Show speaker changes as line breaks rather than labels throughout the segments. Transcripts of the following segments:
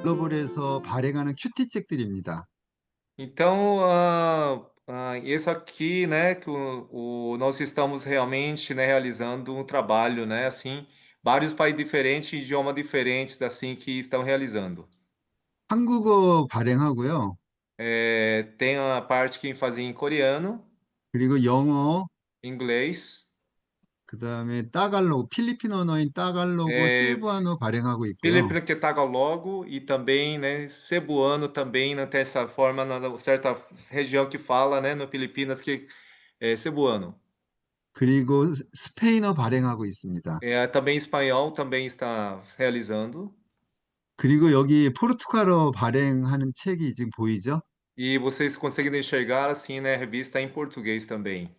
글로벌에서 발행하는 큐티 책들입니다.
Então, isso aqui, né, que nós estamos realmente, né, realizando um trabalho, né, assim, vários países diferentes, idiomas diferentes, assim, que estão realizando.
한국어 발행하고요.
Tem a parte que fazia em coreano,
그리고 영어,
inglês,
그다음에 따갈로그, 필리핀 언어인 따갈로그,
eh,
세부안어 발행하고 있고요.
filipino que é tagalog e também, né, cebuano também, né, tem essa forma na certa região que fala, né, no Filipinas que é cebuano.
그리고 스페인어 발행하고 있습니다.
Também espanhol também está realizando.
그리고 여기 포르투갈어 발행하는 책이 지금 보이죠?
E vocês conseguem enxergar assim, né, a revista em português também.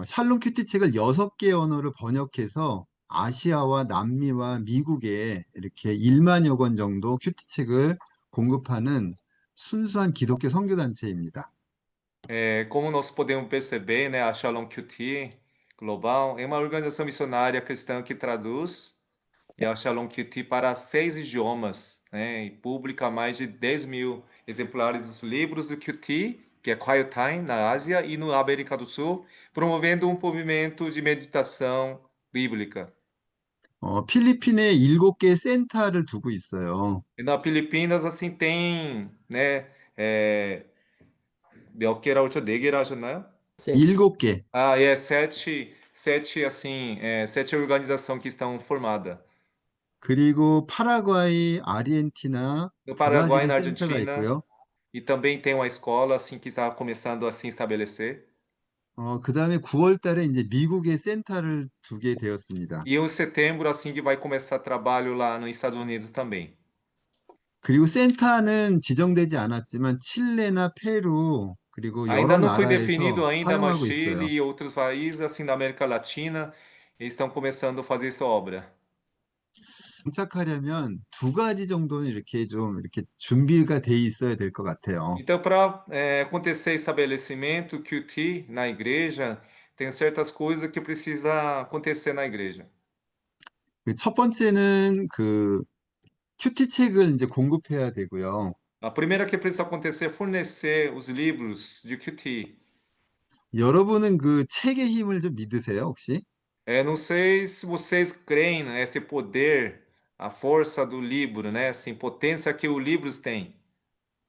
샬롬 큐티 책을 6개 언어로 번역해서 아시아와 남미와 미국에 이렇게 1만여 권 정도 큐티 책을 공급하는 순수한 기독교 선교단체입니다.
Como nós podemos perceber, né, a Shalom QT Global é uma organização missionária cristã que traduz e a Shalom QT para 6 idiomas, né, e publica mais de 10.000 exemplares dos livros do QT, que é Quiet Time, na Ásia e na América do Sul, promovendo um movimento de meditação bíblica.
필리핀에 7개 센터를 두고 있어요.
E na Filipinas, assim, tem, né, 몇 개라고 했죠? 네 개라 하셨나요?
Sete.
7개.
Sete, assim, sete organizações que estão formadas.
그리고 파라과이, 아르헨티나,
No Paraguai,
브라질에
na
센터가
Argentina,
있고요.
e também tem uma escola, assim, que está começando a se estabelecer.
그다음에 9월 달에 이제 미국에 센터를 두게 되었습니다.
E em setembro, assim, que vai começar trabalho lá nos Estados Unidos também.
그리고 센터는 지정되지 않았지만 칠레나 페루 그리고
Ainda
여러
não foi
나라에서
definido ainda, mas
사용하고
Chile
있어요.
e outros países, assim, da América Latina, eles estão começando a fazer essa obra.
정착하려면 두 가지 정도는 이렇게 좀 이렇게 준비가 돼 있어야 될 것 같아요.
Então, para acontecer estabelecimento QT na igreja, tem certas coisas que precisa acontecer na igreja.
첫 번째는 그 큐티 책을 이제 공급해야 되고요.
A primeira que precisa acontecer é fornecer os livros de QT.
여러분은 그 책의 힘을 좀 믿으세요, 혹시?
Não sei se vocês creem nesse poder, a força do livro, né? Assim, potência que os livros têm.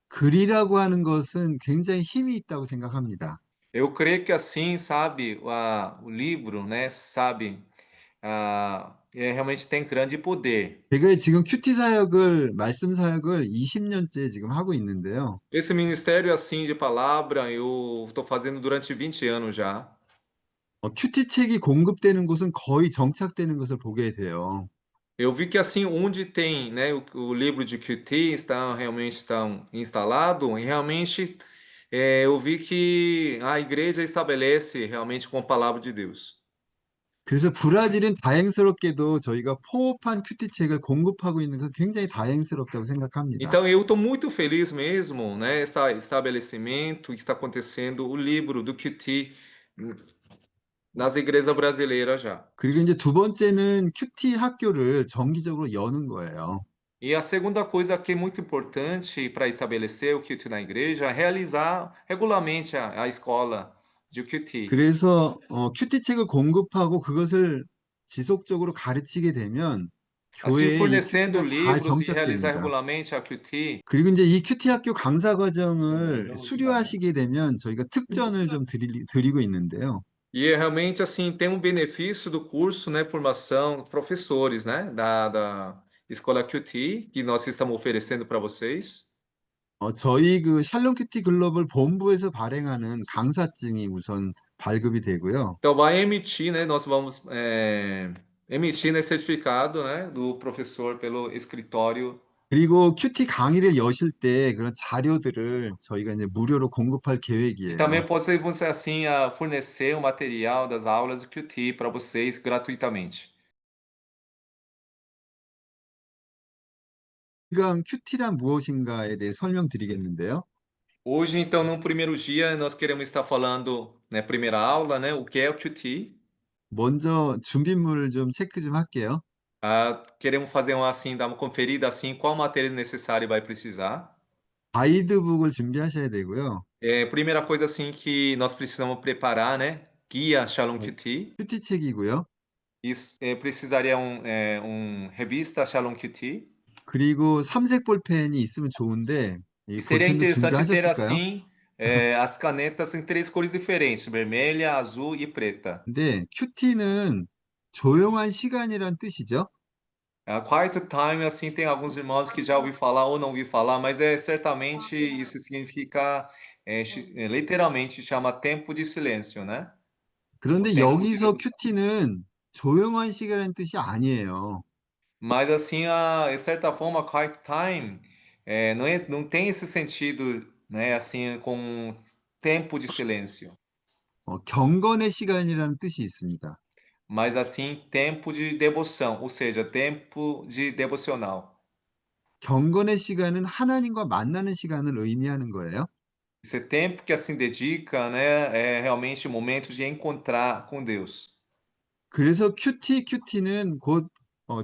글이라고 하는 것은 굉장히 힘이 있다고 생각합니다.
Eu creio que assim, sabe, o livro, né? Sabe, realmente tem grande poder.
제가 지금 큐티 사역을 말씀 사역을 20년째 지금 하고 있는데요.
Esse ministério assim de palavra eu estou fazendo durante 20 anos já.
큐티 책이 공급되는 곳은 거의 정착되는 것을 보게 돼요.
Eu vi que assim onde tem, né, o livro de QT está realmente estão instalado e realmente eu vi que a igreja estabelece realmente com a palavra de Deus.
그래서 브라질은 다행스럽게도 저희가 포업한 큐티 책을 공급하고 있는 건 굉장히 다행스럽다고 생각합니다.
Então eu estou muito feliz mesmo, né, esse estabelecimento que está acontecendo o livro do QT nas igrejas brasileiras já.
그리고 이제 두 번째는 큐티 학교를 정기적으로 여는 거예요.
E a segunda coisa que é muito importante para estabelecer o QT na igreja é realizar regularmente a escola de QT.
그래서 큐티 책을 공급하고 그것을 지속적으로 가르치게 되면
Assim,
교회에 이
fornecendo
큐티가 잘
livros e realizar
정착됩니다.
regularmente a QT.
그리고 이제 이 큐티 학교 강사 과정을 수료하시게 되면 저희가 특전을 좀 드리고 있는데요.
E realmente, assim, tem um benefício do curso, né, formação, professores, né, da escola QT, que nós estamos oferecendo para vocês.
저희 그 샬롬 큐티 글로벌 본부에서 발행하는 강사증이 우선 발급이 되고요.
Então, vai emitir, né, nós vamos emitir esse certificado, né, do professor pelo escritório.
그리고 큐티 강의를 여실 때 그런 자료들을 저희가 이제 무료로 공급할
E
계획이에요.
também pode ser você, assim, fornecer o material das aulas do QT para vocês gratuitamente.
그럼 큐티란 무엇인가에 대해 설명드리겠는데요.
Hoje, então, no primeiro dia, nós queremos estar falando, né, primeira aula, né, o que é o QT.
먼저 준비물을 좀 체크 좀 할게요.
Queremos fazer assim, dar uma conferida assim, qual matéria necessária vai precisar.
가이드북을 준비하셔야 되고요.
Primeira coisa assim que nós precisamos preparar, né? Guia Shalom
어,
QT.
큐티책이고요.
Isso, precisaria revista Shalom QT.
그리고 삼색 볼펜이 있으면 좋은데 이
E seria
볼펜도
interessante ter
준비하셨을까요?
assim as canetas em três cores diferentes: vermelha, azul e preta.
근데 큐티는 조용한 시간이란 뜻이죠.
Quiet time, assim, tem alguns irmãos que já ouvi falar ou não ouvi falar, mas é certamente isso significa, literalmente chama tempo de silêncio, né? O
그런데
tempo de
여기서
devoção.
큐티는 조용한 시간이라는 뜻이 아니에요.
Mas assim, de certa forma, quiet time não tem esse sentido, né? Assim, com tempo de silêncio,
경건의 시간이라는 뜻이 있습니다.
mas assim, tempo de devoção, ou seja, tempo de devocional.
경건의 시간은 하나님과 만나는 시간을 의미하는 거예요.
Esse tempo que assim dedica, né, é realmente momentos de encontrar com Deus.
그래서 큐티는 곧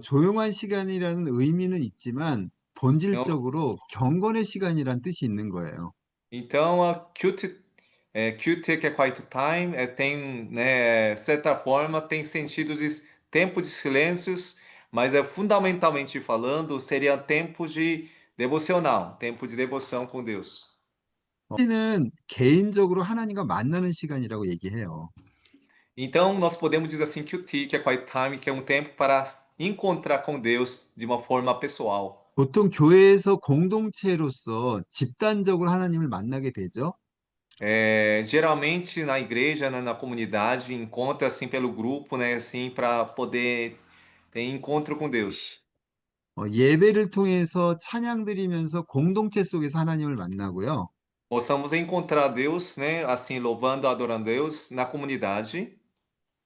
조용한 시간이라는 의미는 있지만
Então,
본질적으로 경건의 시간이란 뜻이 있는 거예요.
então a Qt, que é quiet time, tem, né, certa forma, tem sentidos de tempo de silêncios, mas fundamentalmente falando, seria tempo de devocional, tempo de devoção com Deus.
큐티는 개인적으로 하나님과 만나는 시간이라고 얘기해요.
Então, nós podemos dizer assim, Qt, que é quiet time, que é um tempo para encontrar com Deus de uma forma pessoal.
보통 교회에서 공동체로서 집단적으로 하나님을 만나게 되죠.
Geralmente na igreja, né, na comunidade, encontra assim pelo grupo, né, assim para poder ter encontro com Deus.
예배를 통해서 찬양 드리면서 공동체 속에서 하나님을 만나고요.
Possamos encontrar Deus, né, assim louvando, adorando Deus na comunidade,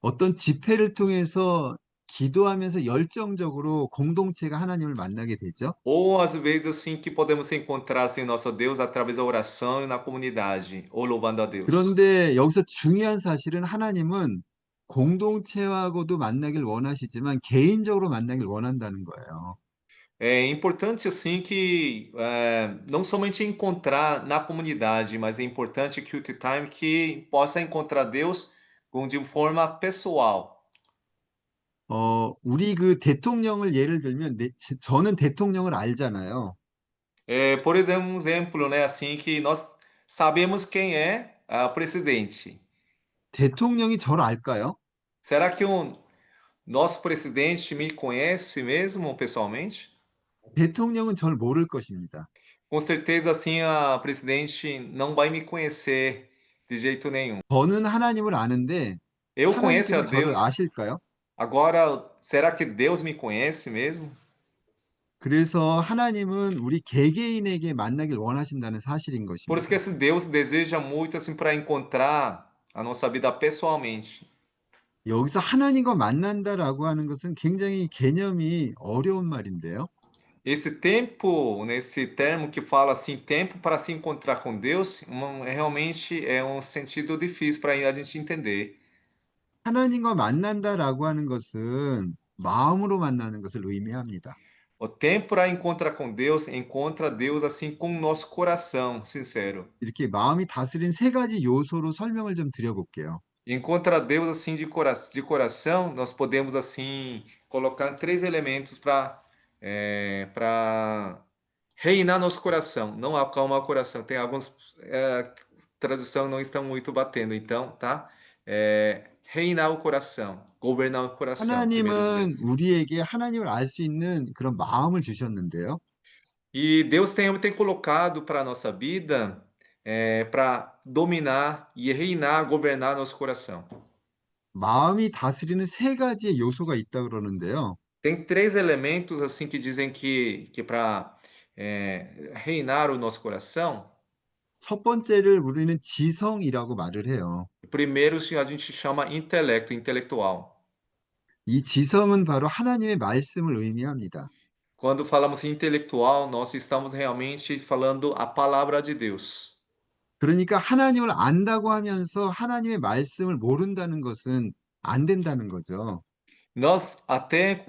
어떤 집회를 통해서 기도하면서 열정적으로 공동체가 하나님을 만나게 되죠.
ou às vezes assim que podemos encontrar assim nosso Deus através da oração e na comunidade, ou louvando a Deus.
그런데 여기서 중요한 사실은 ha나님은 공동체하고도 만나길 원하시지만 개인적으로 만나길 원한다는 거예요.
É importante assim que não somente encontrar na comunidade, mas é importante que o time que possa encontrar Deus de forma pessoal.
우리 그 대통령을 예를 들면 저는 대통령을 알잖아요.
Por exemplo, né, assim que nós sabemos quem é o presidente.
대통령이 저를 알까요?
Será que o nosso presidente me conhece mesmo pessoalmente?
대통령은 저를 모를 것입니다.
Com certeza, assim, a presidente não vai me conhecer de jeito nenhum.
저는 하나님을 아는데
Eu conheço a
하나님께서 저를
Deus.
아실까요?
Agora, será que Deus me conhece mesmo?
그래서 하나님은 우리 개개인에게 만나길 원하신다는 사실인
Por isso que
것입니다.
esse Deus deseja muito assim para encontrar a nossa vida pessoalmente.
여기서 하나님과 만난다라고 하는 것은 굉장히 개념이 어려운 말인데요.
Esse tempo, nesse termo que fala assim, tempo para se encontrar com Deus, realmente é um sentido difícil para a gente entender.
하나님과 만난다라고 하는 것은 마음으로 만나는 것을 의미합니다.
O tempo para encontrar com Deus, encontra Deus assim com o nosso coração sincero.
이렇게 ma음이 다스린 세 가지 요소로 설명을 좀 드려볼게요.
Encontra Deus assim de coração, nós podemos assim colocar três elementos para reinar nosso coração, não acalmar o coração. Tem algumas tradução não estão muito batendo, então, tá? Reinar o coração, governar o coração, primeiro dizer
하나님은
assim.
우리에게 하나님을 알 수 있는 그런 마음을 주셨는데요.
E Deus tem colocado para a nossa vida para dominar e reinar, governar nosso coração.
마음이 다스리는 세 가지의 요소가 있다 그러는데요.
Tem três elementos assim que dizem que para reinar o nosso coração,
첫 번째를 우리는 지성이라고 말을 해요.
primeiro a gente chama intelecto, intelectual.
이 지성은 바로 하나님의 말씀을 의미합니다.
Quando falamos em intelectual, nós estamos realmente falando a palavra de Deus.
그러니까 하나님을 안다고 하면서 하나님의 말씀을 모른다는 것은 안 된다는 거죠.
Nós até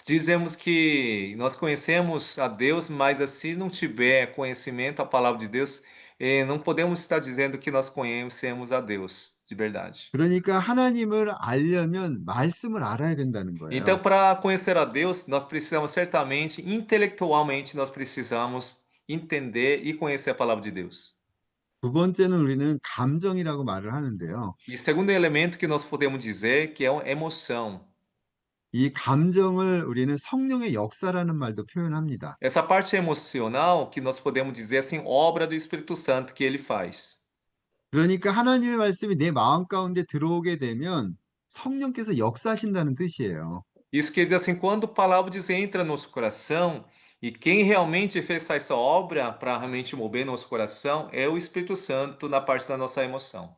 dizemos que nós conhecemos a Deus, mas se não tiver conhecimento da palavra de Deus, não podemos estar dizendo que nós conhecemos a Deus de verdade.
그러니까 하나님을 알려면 말씀을 알아야 된다는
Então,
거예요.
para conhecer a Deus, nós precisamos certamente, intelectualmente, nós precisamos entender e conhecer a palavra de Deus.
두 번째는 우리는 감정이라고 말을 하는데요.
E segundo elemento que nós podemos dizer que é uma emoção.
이 감정을 우리는 성령의 역사라는 말도 표현합니다.
Essa parte emocional que nós podemos dizer assim, obra do Espírito Santo que ele faz.
그러니까 하나님의 말씀이 내 마음 가운데 들어오게 되면 성령께서 역사하신다는 뜻이에요.
Isso quer dizer assim, quando a palavra de Deus entra no nosso coração, e quem realmente fez essa obra para realmente mover nosso coração é o Espírito Santo na parte da nossa emoção.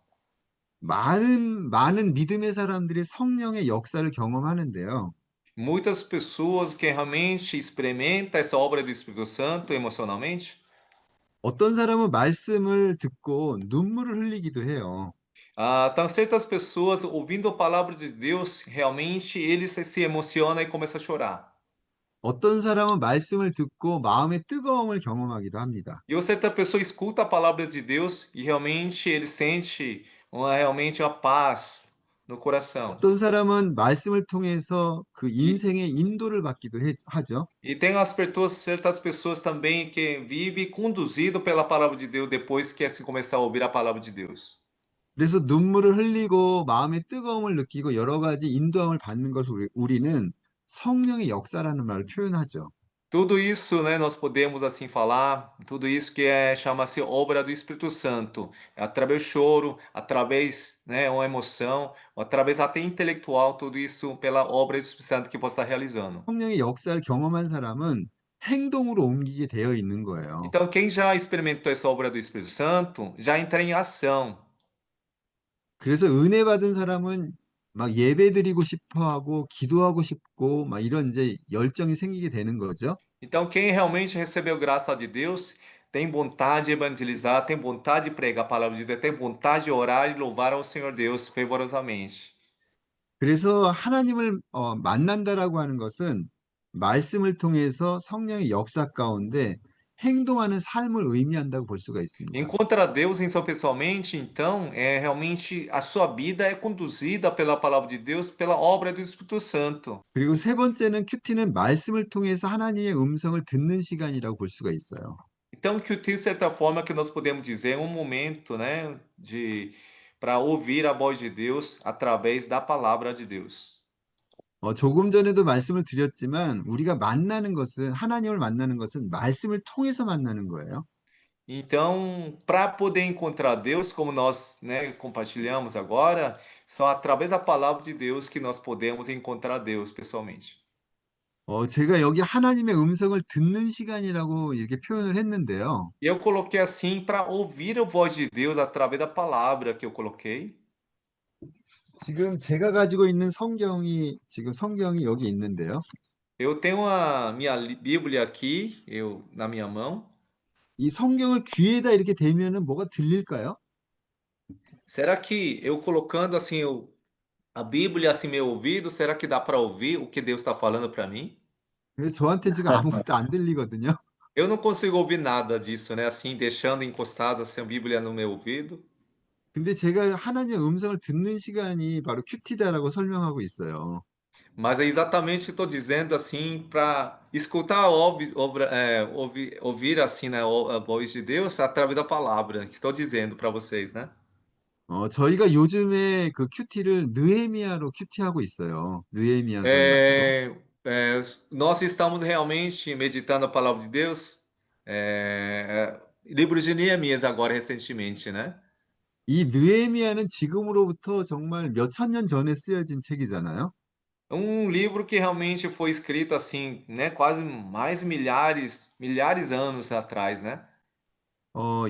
많은 믿음의 사람들이 성령의 역사를 경험하는데요.
Muitas pessoas que realmente experimentam essa obra do Espírito Santo emocionalmente,
어떤 사람은 말씀을 듣고 눈물을 흘리기도 해요.
então certas pessoas ouvindo a palavra de Deus, realmente eles se emocionam e começam a chorar.
어떤 사람은 말씀을 듣고 마음의 뜨거움을 경험하기도 합니다.
E outra certa pessoa escuta a palavra de Deus e realmente ele sente realmente uma paz no coração.
어떤 사람은 말씀을 통해서 그
E,
인생의 인도를 받기도 하죠.
e tem certas pessoas também que vivem conduzido pela palavra de Deus depois que assim começar a ouvir a palavra de Deus.
그래서 눈물을 흘리고 마음의 뜨거움을 느끼고 여러 가지 인도함을 받는 것을 우리는 성령의 역사라는 말을 표현하죠.
Tudo isso, né, nós podemos assim falar, tudo isso que chama-se obra do Espírito Santo, através do choro, através, né, uma emoção, ou através até intelectual, tudo isso pela obra do Espírito Santo que você está realizando.
성령의 역사를 경험한 사람은 행동으로 옮기게 되어 있는 거예요.
Então, quem já experimentou essa obra do Espírito Santo, já entra em ação.
그래서 은혜 받은 사람은 막 예배드리고 싶어 하고 기도하고 싶고 막 이런 이제 열정이 생기게 되는 거죠.
Então, quem realmente recebeu graça de Deus, tem vontade de evangelizar, tem vontade de pregar a palavra de Deus, tem vontade de orar e louvar ao Senhor Deus fervorosamente.
그래서 하나님을 만난다라고 ha는 것은 말씀을 통해서 성령의 역사 가운데 행동하는 삶을 의미한다고 볼 수가 있습니다.
Encontra Deus em seu pessoalmente, então, realmente a sua vida é conduzida pela palavra de Deus, pela obra do Espírito Santo.
그리고 세 번째는 큐티는 말씀을 통해서 하나님의 음성을 듣는 시간이라고 볼 수가 있어요.
Então, que de certa forma que nós podemos dizer é um momento, né, de para ouvir a voz de Deus através da palavra de Deus.
조금 전에도 말씀을 드렸지만 우리가 만나는 것은 하나님을 만나는 것은 말씀을 통해서 만나는 거예요.
Então, para poder encontrar Deus, como nós, né, compartilhamos agora, só através da palavra de Deus que nós podemos encontrar Deus pessoalmente.
제가 여기 하나님의 음성을 듣는 시간이라고 이렇게 표현을 했는데요.
E eu coloquei assim para ouvir a voz de Deus através da palavra que eu coloquei.
지금 제가 가지고 있는 성경이 여기 있는데요.
Eu tenho a minha Bíblia aqui, na minha mão.
이 성경을 귀에다 이렇게 대면은 뭐가 들릴까요?
Será que eu colocando assim a Bíblia assim meu ouvido, será que dá para ouvir o que Deus está falando para mim?
저한테 지금 아무것도 안 들리거든요.
Eu não consigo ouvir nada disso, né? Assim, deixando encostado assim, a Bíblia no meu ouvido.
근데 제가 하나님의 음성을 듣는 시간이 바로 큐티다라고 설명하고 있어요.
Mas é exatamente o que estou dizendo assim para escutar ouvir assim né, a voz de Deus através da palavra que estou dizendo para vocês, né?
저희가 요즘에 그 큐티를 느헤미야로 큐티하고 있어요. 느헤미야서를 가지고.
É, nós estamos realmente meditando a palavra de Deus, livro de Neemias agora recentemente, né?
이 느헤미야는 지금으로부터 정말 몇천 년 전에 쓰여진 책이잖아요.
Um livro que realmente foi escrito assim, né? Quase mais milhares anos atrás, né?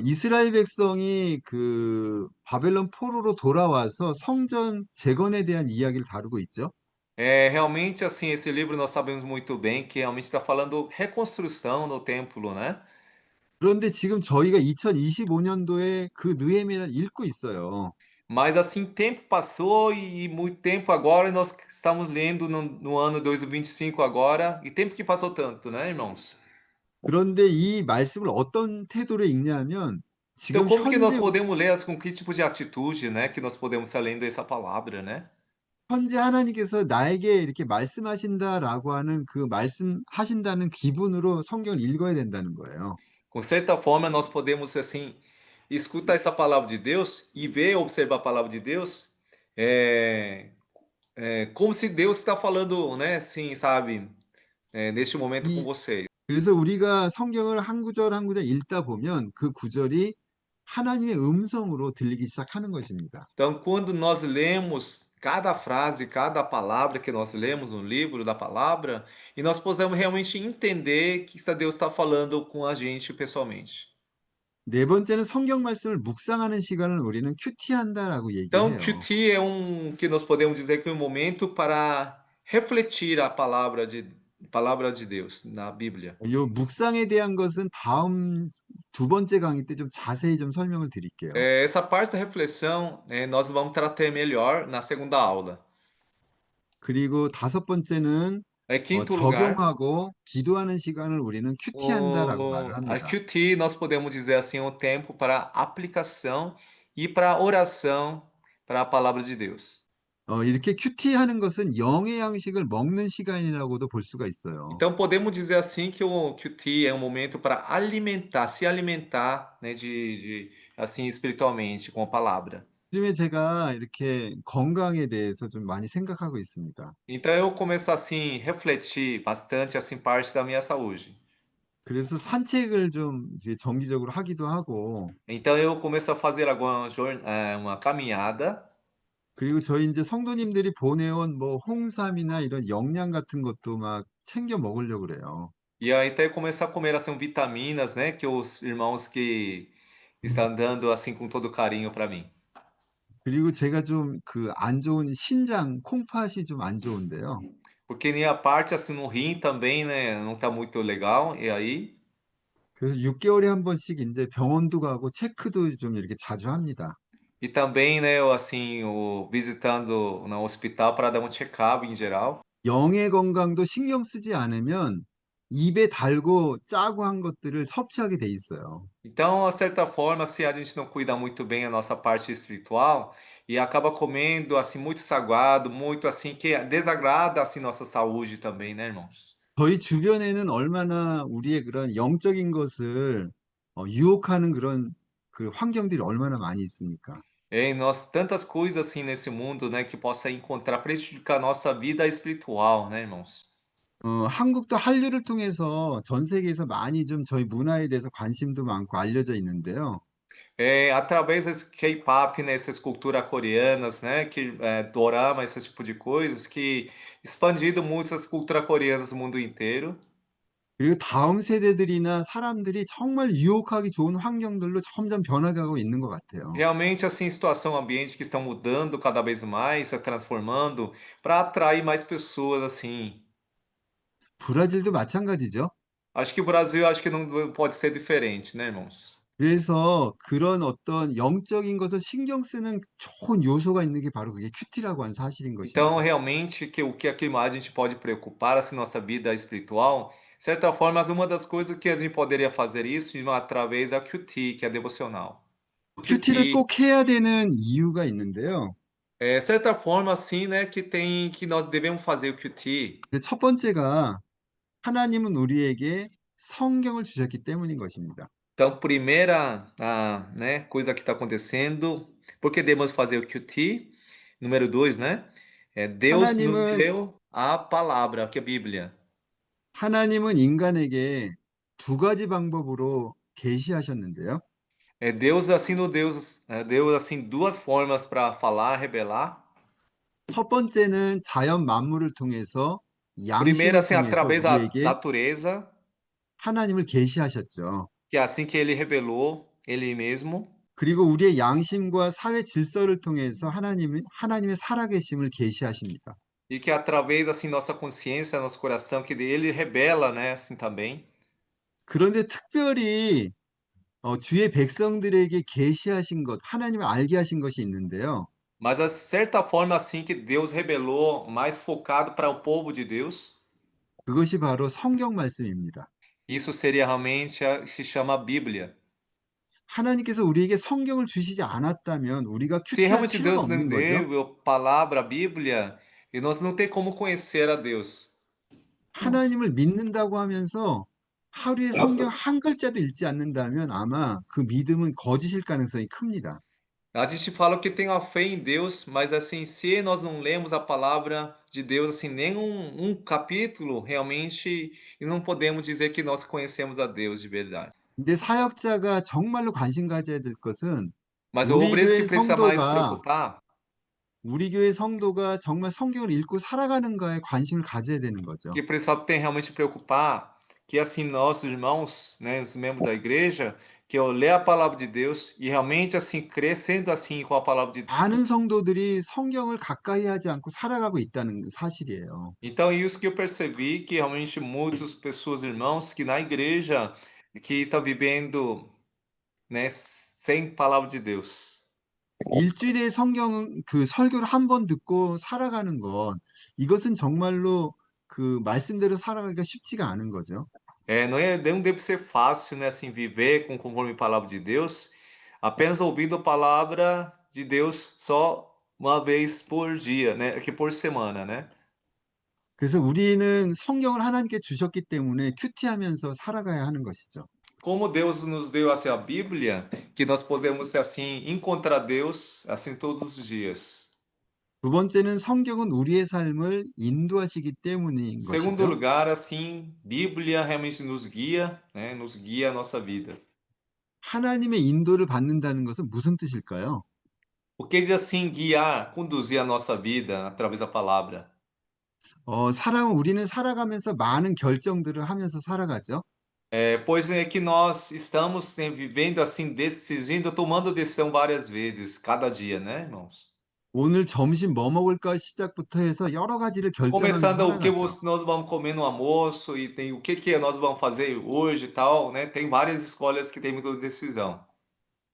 이스라엘 백성이 그 바벨론 포로로 돌아와서 성전 재건에 대한 이야기를 다루고 있죠.
É realmente assim, esse livro nós sabemos muito bem que realmente está falando reconstrução do templo, né?
그런데 지금 저희가 2025년도에 그 느헤미야를 읽고 있어요.
Mas assim, tempo passou e muito tempo agora, e nós estamos lendo no ano 2025 agora, e tempo que passou tanto, né, irmãos?
그런데 이 말씀을 어떤 태도로 읽냐면
Então,
지금
como que nós
현재
podemos ler, com que tipo de atitude, né, que nós podemos estar lendo essa palavra, né?
현재 하나님께서 나에게 이렇게 말씀하신다라고 하는 그 말씀하신다는 기분으로 성경을 읽어야 된다는 거예요.
Com certa forma, nós podemos, assim, escutar essa palavra de Deus e ver, observar a palavra de Deus, é, como se Deus está falando, né, assim, sabe, neste momento com
이
você.
그래서 우리가 성경을 한 구절 한 구절 읽다 보면 그 구절이 하나님의 음성으로 들리기 시작하는 것입니다.
Então, quando nós lemos cada frase, cada palavra que nós lemos no livro da palavra, e nós possamos realmente entender que Deus está falando com a gente pessoalmente.
네 번째는 성경 말씀을 묵상하는 시간을 우리는 큐티한다라고
Então,
얘기해요.
Titi é que nós podemos dizer que é um momento para refletir a palavra de Deus na Bíblia.
이 묵상에 대한 것은 다음 두 번째 강의 때 좀 자세히 좀 설명을 드릴게요.
Essa parte da reflexão, nós vamos tratar melhor na segunda aula.
그리고 다섯 번째는
Quinto lugar,
적용하고 기도하는 시간을 우리는 큐티한다라고 말을
a
합니다.
QT, nós podemos dizer assim, um tempo para aplicação e para oração para a palavra de Deus.
이렇게 큐티하는 것은 영의 양식을 먹는 시간이라고도 볼 수가 있어요.
Então podemos dizer assim que o QT é um momento para alimentar, se alimentar, né, assim espiritualmente com a palavra.
요즘에 제가 이렇게 건강에 대해서 좀 많이 생각하고 있습니다.
Então eu começo assim refletir bastante assim parte da minha saúde.
그래서 산책을 좀 이제 정기적으로 하기도 하고,
Então eu começo a fazer agora uma caminhada.
그리고 저희 이제 성도님들이 보내온 뭐 홍삼이나 이런 영양 같은 것도 막 챙겨 먹으려고 그래요.
E aí até começar a comer assim vitaminas, né, que os irmãos que estão dando assim com todo carinho para mim.
그리고 제가 좀 그 안 좋은 신장, 콩팥이 좀 안 좋은데요.
Porque minha parte assim no rim também, né, não tá muito legal. E aí,
그래서 6개월에 한 번씩 이제 병원도 가고 체크도 좀 이렇게 자주 합니다.
e também, né, eu assim, visitando no hospital para dar um check-up em geral.
영의 건강도 신경 쓰지 않으면 입에 달고 짜고 한 것들을 섭취하게 돼 있어요.
Então, de certa forma, se a gente não cuida muito bem a nossa parte espiritual e acaba comendo assim muito salgado, muito assim que desagrada assim nossa saúde também, né, irmãos?
저희 주변에는 얼마나 우리의 그런 영적인 것을 유혹하는 그런 그 환경들이 얼마나 많이 있습니까?
É, nós tantas coisas assim nesse mundo, né, que possa encontrar prejudicar a nossa vida espiritual, né, irmãos?
한국도 한류를 통해서 전 세계에서 많이 좀 저희 문화에 대해서 관심도 많고 알려져 있는데요.
É, através desse K-pop, né, essas culturas coreanas, né, dorama, esse tipo de coisas, que expandido muito essas culturas coreanas no mundo inteiro.
그리고 다음 세대들이나 사람들이 정말 유혹하기 좋은 환경들로 점점 변화가고 있는 것 같아요.
Realmente, assim, situação, ambiente que estão mudando cada vez mais, se transformando, para atrair mais pessoas, assim.
브라질도 마찬가지죠.
Acho que o Brasil, acho que não pode ser diferente, né, irmãos?
그래서 그런 어떤 영적인 것을 신경 쓰는 좋은 요소가 있는 게 바로 그게 큐티라고 하는 사실인
Então,
것입니다.
realmente, o que aqui mais a gente pode preocupar, assim, nossa vida espiritual, de certa forma, mas uma das coisas que a gente poderia fazer isso através da QT, que é devocional. O
큐티를
QT,
꼭 해야 되는 이유가 있는데요.
certa forma, assim, né, que nós devemos fazer o QT.
첫 번째가 하나님은 우리에게 성경을 주셨기 때문인 것입니다.
Então, primeira, né, coisa que está acontecendo, por que devemos fazer o QT? Número 2, né? Deus nos
하나님은
deu a palavra, que é a Bíblia.
하나님은 인간에게 두 가지 방법으로 계시하셨는데요.
Deus assim duas formas para falar, revelar.
첫 번째는 자연 만물을 통해서
Primeiro,
양식을
assim,
통해서
através da
우리에게
natureza,
하나님을 계시하셨죠.
que é assim que ele revelou ele mesmo,
그리고 우리의 양심과 사회 질서를 통해서 하나님의 살아계심을 계시하십니다.
e que através assim nossa consciência, nosso coração, que ele revela, né, assim também.
그런데 특별히 주의 백성들에게 계시하신 것, 하나님을 알게 하신 것이 있는데요.
Mas a certa forma assim que Deus revelou, mais focado para o povo de Deus,
그것이 바로 성경 말씀입니다.
isso seria realmente se chama Bíblia.
하나님께서 우리에게 성경을 주시지 않았다면 우리가
Se
큐티할
realmente
필요가
Deus não
없는 거죠.
deu a palavra, a Bíblia, e nós não tem como conhecer a Deus.
하나님을 믿는다고 하면서 하루에 성경 한 글자도 읽지 않는다면 아마 그 믿음은 거짓일 가능성이 큽니다.
A gente fala que tem a fé em Deus, mas assim, se nós não lemos a palavra de Deus, assim, nem um capítulo, realmente, e não podemos dizer que nós conhecemos a Deus de verdade.
근데 사역자가 정말로 관심 가져야 될 것은
Mas o
우리
obreiro que
교회
precisa mais
성도가
preocupar,
우리 교회 성도가 정말 성경을 읽고 살아가는가에 관심을 가져야 되는 거죠.
que precisa tem realmente preocupar, que assim nossos irmãos, né, os membros da igreja, que eu ler a palavra de Deus e realmente assim crescendo assim com a palavra de Deus.
많은 성도들이 성경을 가까이 하지 않고 살아가고 있다는 사실이에요.
Então, isso que eu percebi, que realmente muitas pessoas, irmãos, que na igreja, que estão vivendo, né, sem palavra de Deus.
일주일에 성경 그 설교를 한 번 듣고 살아가는 것, 이것은 정말로 그 말씀대로 살아가기가 쉽지가 않은 거죠.
Não deve ser fácil, né, assim, viver conforme a palavra de Deus, apenas ouvindo a palavra de Deus só uma vez por dia, né, que por semana, né?
그래서 우리는 성경을 하나님께 주셨기 때문에 큐티하면서 살아가야 하는 것이죠.
Como Deus nos deu assim a Bíblia, que nós podemos assim encontrar Deus assim todos os dias.
두 번째는 성경은 우리의 삶을 인도하시기 때문인
Segundo
것이죠.
lugar, assim, Bíblia realmente nos guia, né? Nos guia a nossa vida.
하나님의 인도를 받는다는 것은 무슨 뜻일까요?
O que diz assim guiar, conduzir a nossa vida através da palavra?
우리는 살아가면서 많은 결정들을 하면서 살아가죠.
Pois é que nós estamos vivendo assim, decidindo, tomando decisão várias vezes, cada dia, né, irmãos?
오늘 점심 뭐 먹을까 시작부터 해서 여러 ga지를 결정하면서
Começando o que
살아가죠.
nós vamos comer no almoço e tem o que que nós vamos fazer hoje e tal, né? Tem várias escolhas que tem muita decisão.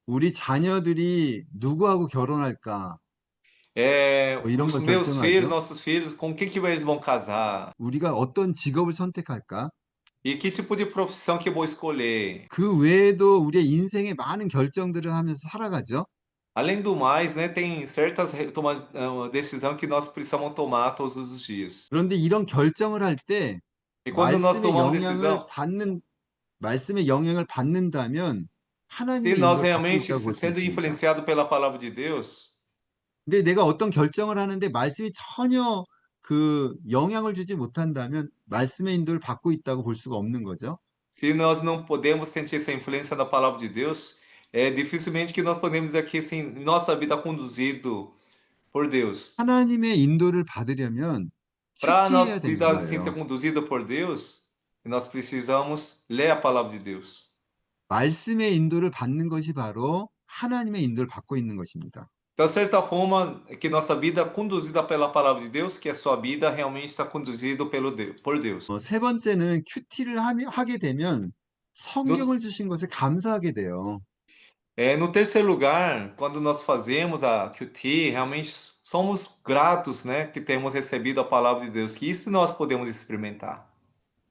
우리 자녀들이 누구하고 결혼할까? 이런
Os
걸
meus filhos,
결정하죠.
nossos filhos, com quem que eles vão casar?
우리가 어떤 직업을 선택할까?
E que tipo de profissão que eu vou escolher?
그 외에도 우리의 인생에 많은 결정들을 하면서 살아가죠.
Além do mais, né, tem certas decisão que nós precisamos tomar todos os dias.
그런데 이런 결정을 할 때
E quando nós
말씀의
tomamos
영향을
decisão,
받는 말씀의 영향을 받는다면
se
하나님의
nós
인도를 받고
realmente
있다고 볼 수
sendo
있습니다.
influenciado pela palavra de Deus,
근데 내가 어떤 결정을 하는데 말씀이 전혀 그 영향을 주지 못한다면 말씀의 인도를 받고 있다고 볼 수가 없는 거죠.
se nós não podemos sentir essa influência da palavra de Deus, é dificilmente que nós podemos dizer que assim, nossa vida é conduzido por Deus.
하나님의 인도를 받으려면
Para
큐티해야
nossa
되는
vida assim ser
거예요.
conduzida por Deus, nós precisamos ler a palavra de Deus.
말씀의 인도를 받는 것이 바로 하나님의 인도를 받고 있는 것입니다.
Então, de certa forma, que nossa vida é conduzida pela palavra de Deus, que a sua vida realmente está conduzida por Deus.
세 번째는 큐티를 하게 되면
No,
성경을 주신 것에 감사하게 돼요.
no terceiro lugar, quando nós fazemos a QT, realmente somos gratos, né, que temos recebido a palavra de Deus, que isso nós podemos experimentar.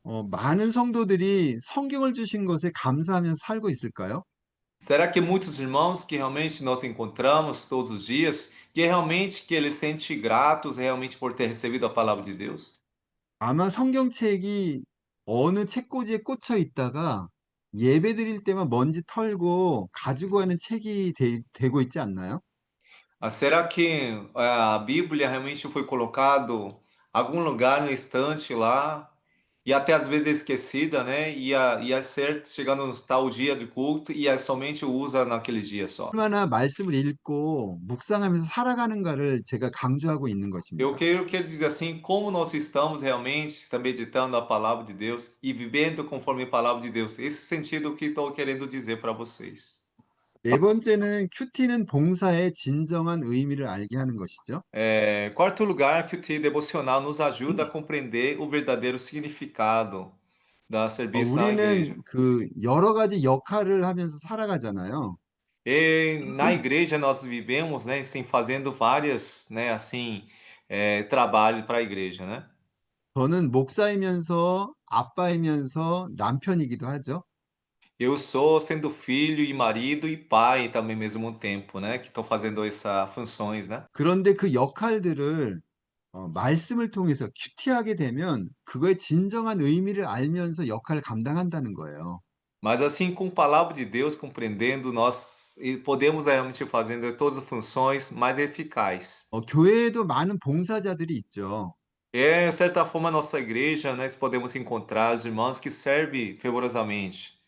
많은 성도들이 성경을 주신 것에 감사하면서 살고 있을까요?
Será que muitos irmãos que realmente nós encontramos todos os dias, que realmente que eles sentem gratos realmente por ter recebido a palavra de Deus?
아마 성경책이 어느 책꽂이에 꽂혀 있다가 예배 드릴 때만 먼지 털고 가지고 가는 책이 되고 있지 않나요?
Será que a Bíblia realmente foi colocado em algum lugar no estante lá e até às vezes é esquecida, né? E é certo, chegando no tal dia de culto e é somente usa naquele dia só.
얼마나 말씀을 읽고 묵상하면서 살아가는가를 제가 강조하고 있는
Eu
것입니다.
quero dizer assim, como nós estamos realmente está meditando a palavra de Deus e vivendo conforme a palavra de Deus. Esse sentido que estou querendo dizer para vocês.
네 번째는 큐티는 봉사의 진정한 의미를 알게 하는 것이죠.
Quarto lugar, que o devocional nos ajuda a compreender o verdadeiro significado. dar serviço na
우리는
igreja.
그 여러 가지 역할을 하면서 살아가잖아요.
E na igreja nós vivemos, né, assim, fazendo várias, né, assim, trabalho para a igreja, né?
저는 목사이면서 아빠이면서 남편이기도 하죠.
Eu sou sendo filho e marido e pai também ao mesmo tempo, né, que estou fazendo essa funções, né?
그런데 그 역할들을 말씀을 통해서 큐티하게 되면 그거의 진정한 의미를 알면서 역할을 감당한다는 거예요.
Mas assim, com a palavra de Deus, compreendendo, nós e podemos realmente fazendo todas as funções mais eficaz.
교회에도 많은 봉사자들이 있죠.
É, de certa forma, a nossa igreja, né, podemos encontrar os irmãos que servem fervorosamente.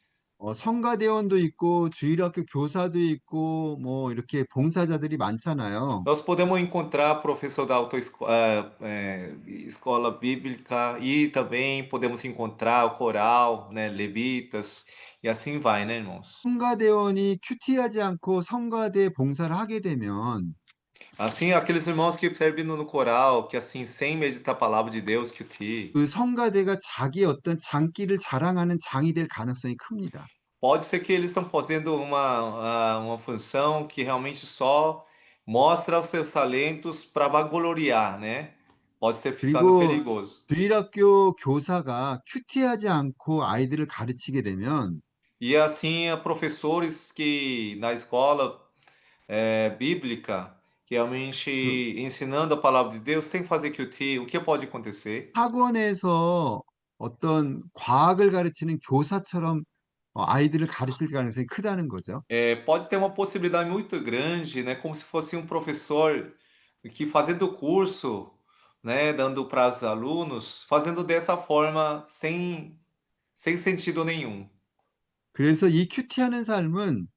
성가대원도 있고 주일학교 교사도 있고 뭐 이렇게 봉사자들이 많잖아요.
Nós podemos encontrar professor da escola bíblica e também podemos encontrar o coral, né, levitas, e assim vai, né, irmãos?
성가대원이 큐티하지 않고 성가대 봉사를 하게 되면
Assim, aqueles irmãos que servem no coral, que assim, sem meditar a palavra de Deus, que te
그 성가대가 자기의 어떤 장기를 자랑하는 장이 될 가능성이 큽니다.
pode ser que eles estão fazendo uma função que realmente só mostra os seus talentos para vangloriar, né? Pode ser ficando
그리고
perigoso.
주일학교 교사가 큐티하지 않고 아이들을 가르치게 되면
E assim, professores que na escola bíblica, que realmente
그
ensinando a palavra de Deus sem fazer QT, o que pode acontecer?
학원에서 어떤 과학을 가르치는 교사처럼 아이들을 가르칠 가능성이 크다는 거죠.
Pode ter uma possibilidade muito grande, né? Como se fosse um professor que fazendo o curso, né? Dando para os alunos, fazendo dessa forma sem sentido nenhum.
그래서 이 큐티하는 삶은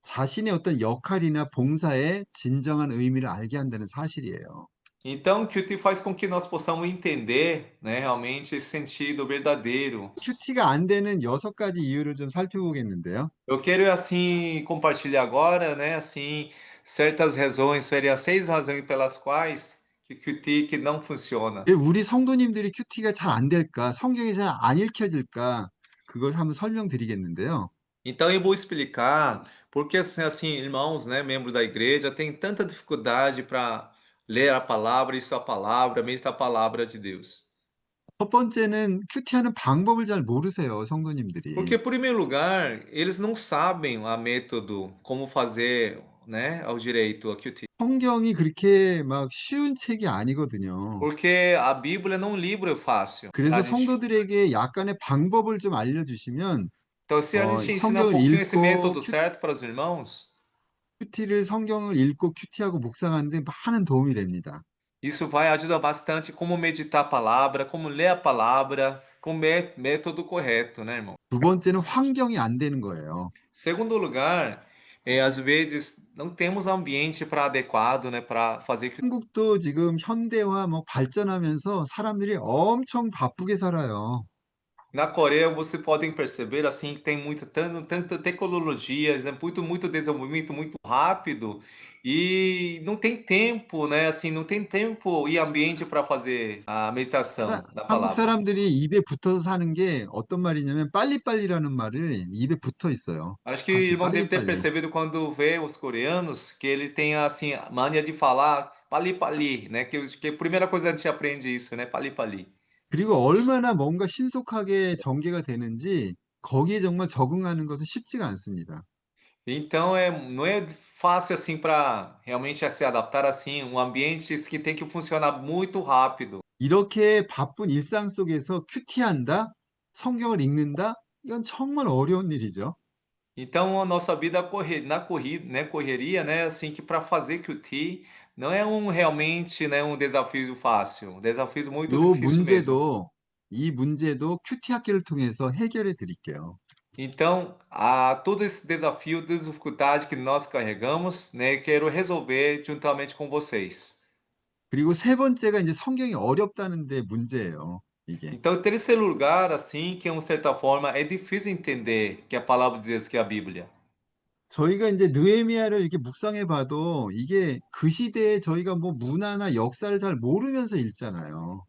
자신의 어떤 역할이나 봉사의 진정한 의미를 알게 한다는 사실이에요.
Então, o QT faz com que nós possamos entender, né? Realmente esse sentido verdadeiro.
큐티가 안 되는 6가지 이유를 좀 살펴보겠는데요.
Eu quero assim compartilhar agora, né? Assim, certas razões, seria 6 razões pelas quais que o QT não funciona.
왜 우리 성도님들이 큐티가 잘 안 될까? 성경이 잘 안 읽혀질까? 그걸 한번 설명드리겠는데요.
Então eu vou explicar porque assim, irmãos, né, membros da igreja, têm tanta dificuldade para ler a palavra e sua palavra, mesmo a palavra de Deus.
첫 번째는 큐티하는 방법을 잘 모르세요, 성도님들이.
Porque, em primeiro lugar, eles não sabem a método, como fazer, né, ao direito, a QT.
성경이 그렇게 막 쉬운 책이 아니거든요.
Porque a Bíblia não é um livro fácil para
그래서
a gente.
성도들에게 약간의 방법을 좀 알려주시면
Então, se a gente ensinar um
성경을
pouquinho esse
읽고
método certo para os irmãos,
큐티를 성경을 읽고 큐티하고 묵상하는 데 많은 도움이 됩니다.
isso vai ajudar bastante como meditar a palavra, como ler a palavra, com método correto, né, irmão?
두 번째는 환경이 안 되는 거예요.
Segundo lugar, às vezes não temos ambiente para adequado, né, para fazer que
한국도 지금 현대화 뭐 발전하면서 사람들이 엄청 바쁘게 살아요.
na Coreia você podem perceber assim que tem tanta tecnologia, né, muito desenvolvimento muito rápido e não tem tempo, né, assim, não tem tempo e ambiente para fazer a meditação da
한국
palavra.
사람들이 입에 붙어서 사는 게 어떤 말이냐면 빨리빨리라는 말을 입에 붙어 있어요.
Acho que o
사실
irmão deve ter
빨리빨리.
percebido quando vê os coreanos que ele tem assim a mania de falar pali pali, né? Que a primeira coisa a gente aprende isso, né? Pali pali.
그리고 얼마나 뭔가 신속하게 전개가 되는지 거기에 정말 적응하는 것은 쉽지가 않습니다.
Então não é fácil assim para realmente se adaptar assim, um ambiente que tem que funcionar muito rápido.
이렇게 바쁜 일상 속에서 큐티한다? 성경을 읽는다? 이건 정말 어려운 일이죠.
Então a nossa vida na corrida, né, correria, né, assim que para fazer QT não é realmente, né, um desafio fácil, um desafio muito
요
difícil mesmo.
문제도 큐티 학교를 통해서 해결해 드릴게요.
Então, a todo esse desafio, dificuldade que nós carregamos, né, quero resolver juntamente com vocês.
그리고 세 번째가 이제 성경이 어렵다는 데 문제예요, 이게.
Então, em terceiro lugar, assim, que de uma certa forma é difícil entender que a palavra de Deus, que é a Bíblia.
저희가 이제 느헤미야를 이렇게 묵상해 봐도 이게 그 시대에 저희가 뭐 문화나 역사를 잘 모르면서 읽잖아요.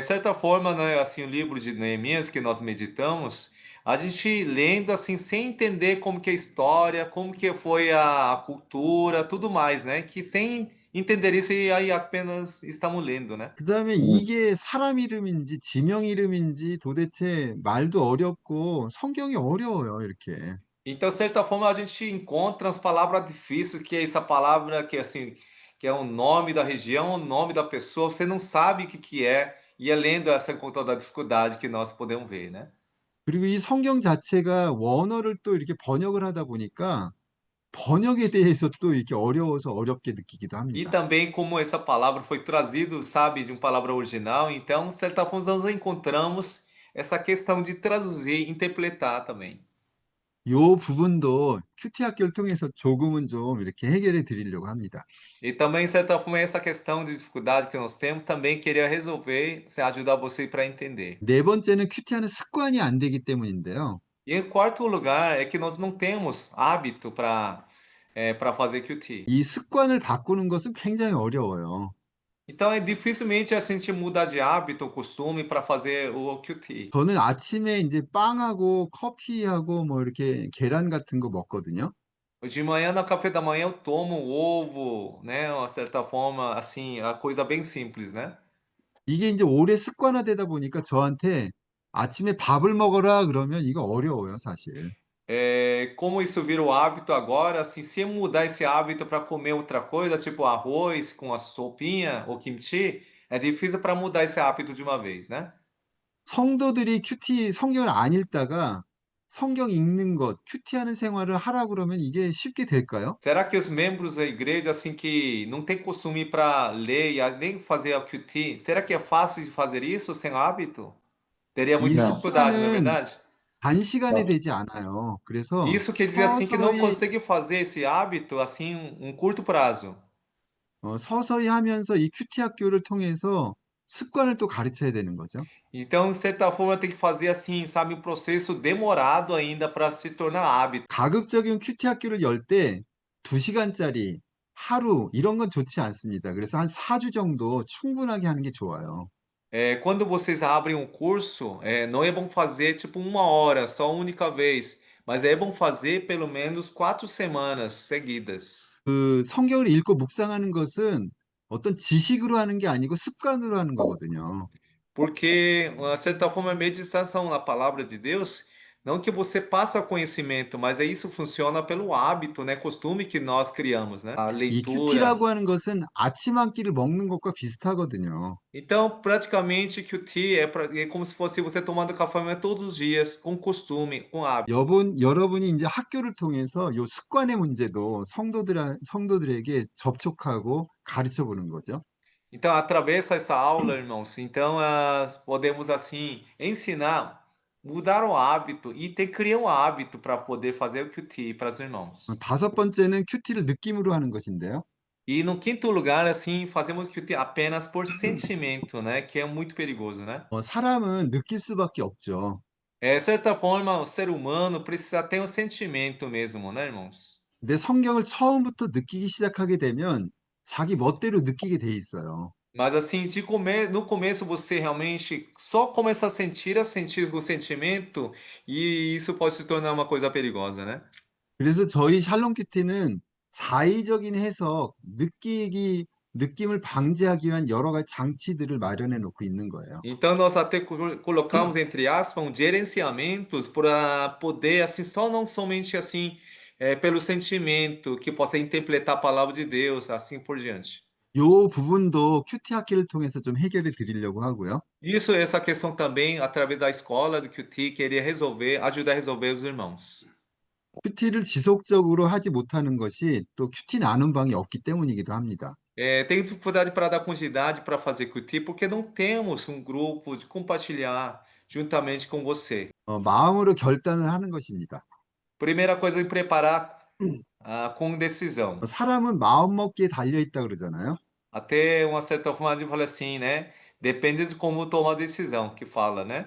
Certa forma, né, assim, o livro de Neemias que nós meditamos, a gente lendo assim sem entender como que é a história, como que foi a cultura, tudo mais, né? Que sem entender isso e aí apenas estamos lendo, né?
그다음에 이게 사람 이름인지 지명 이름인지 도대체 말도 어렵고 성경이 어려워요, 이렇게.
Então, de certa forma, a gente encontra as palavras difíceis, que é essa palavra que assim, que é o nome da região, o nome da pessoa, você não sabe o que que é, e é lendo essa conta da dificuldade que nós podemos ver, né?
그리고 이 성경 자체가 원어를 또 이렇게 번역을 하다 보니까 번역에 대해서 또 이렇게 어려워서 어렵게 느끼기도
E
합니다.
também como essa palavra foi trazida, sabe, de uma palavra original, então, de certa forma, nós encontramos essa questão de traduzir, interpretar também.
요 부분도 큐티 학교를 통해서 조금은 좀 이렇게 해결해 드리려고 합니다.
E também, de certa forma, essa questão de dificuldade que nós temos, também queria resolver, se ajudar você para entender.
네 번째는 큐티하는 습관이 안 되기 때문인데요.
E em quarto lugar é que nós não temos hábito para fazer QT.
이 습관을 바꾸는 것은 굉장히 어려워요.
Então é dificilmente assim a gente muda de hábito, costume para fazer o QT.
저는 아침에 인제 빵하고 커피하고 뭐 이렇게 계란 같은 거 먹거든요.
De manhã, no café da manhã, eu tomo ovo, né? Uma certa forma, assim, a coisa bem simples, né?
이게 인제 오래 습관화되다 보니까 저한테 "아침에 밥을 먹어라." 그러면 이거 어려워요, 사실.
Como isso virou hábito agora, assim, se eu mudar esse hábito para comer outra coisa, tipo arroz com a sopinha ou kimchi, é difícil para mudar esse hábito de uma vez, né?
성도들이 큐티 성경을 안 읽다가 성경 읽는 것, 큐티하는 생활을 하라 그러면 이게 쉽게 될까요?
Será que os membros da igreja, assim, que não tem costume para ler e nem fazer a QT, será que é fácil de fazer isso sem hábito? Teria
이
muita
Não,
dificuldade, não é
습관은
verdade?
단시간에
não.
되지 않아요. 그래서
Isso quer dizer assim que não
서서히
consegue fazer esse hábito assim um curto prazo.
서서히 하면서 이 큐티 학교를 통해서 습관을 또 가르쳐야 되는 거죠.
Então, de certa forma, tem que fazer assim, sabe, um processo demorado ainda para se tornar hábito.
가급적이면 큐티 학교를 열 때 2시간짜리 하루 이런 건 좋지 않습니다. 그래서 한 4주 정도 충분하게 하는 게 좋아요.
Quando vocês abrem um curso, não é bom fazer tipo 1 hora, só uma única vez, mas é bom fazer pelo menos 4 semanas seguidas.
그 성경을 읽고 묵상하는 것은 어떤 지식으로 하는 게 아니고 습관으로 하는 거거든요.
Porque, de certa forma, a meditação na palavra de Deus, não que você passa conhecimento, mas é isso funciona pelo hábito, né, costume que nós criamos, né? A
이
leitura.
큐티라고 하는 것은 아침 한 끼를 먹는 것과 비슷하거든요.
Então, praticamente, que o tea é como se fosse você tomando café da manhã todos os dias, com costume, com hábito.
여러분이 이제 학교를 통해서 요 습관의 문제도 성도들에게 접촉하고 가르쳐 보는 거죠.
Então, através dessa aula, irmãos, então podemos assim ensinar, mudar o hábito e ter criar um hábito para poder fazer o QT para os irmãos.
다섯 번째는 큐티를 느낌으로 하는 것인데요.
E no quinto lugar, assim, fazemos QT apenas por sentimento, né? Que é muito perigoso, né?
사람은 느낄 수밖에 없죠.
De certa forma, o ser humano precisa ter um sentimento mesmo, né, irmãos?
근데 성경을 처음부터 느끼기 시작하게 되면 자기 멋대로 느끼게 돼 있어요.
Mas assim, no começo você realmente só começa a sentir o sentimento, e isso pode se tornar uma coisa perigosa, né?
그래서 저희 샬롬 큐티는 자의적인 해석, 느낌을 방지하기 위한 여러 가지 장치들을 마련해 놓고 있는 거예요.
Então nós até colocamos entre aspas um gerenciamentos para poder assim só não somente assim pelo sentimento que possa interpretar a palavra de Deus, assim por diante.
요 부분도 큐티 학기를 통해서 좀 해결해 드리려고 하고요.
Isso, essa questão também através da escola do QT queria resolver, ajudar a resolver os irmãos.
큐티를 지속적으로 하지 못하는 것이 또 큐티 나눔 방이 없기 때문이기도 합니다.
Tenho dificuldade para dar continuidade para fazer QT, porque não temos um grupo de compartilhar juntamente com você.
마음으로 결단을 하는 것입니다.
Primeira coisa em preparar com decisão.
사람은 마음 먹기에 달려 있다 그러잖아요.
Até uma certa forma de falar assim, né? Depende de como tomar a decisão, que fala, né?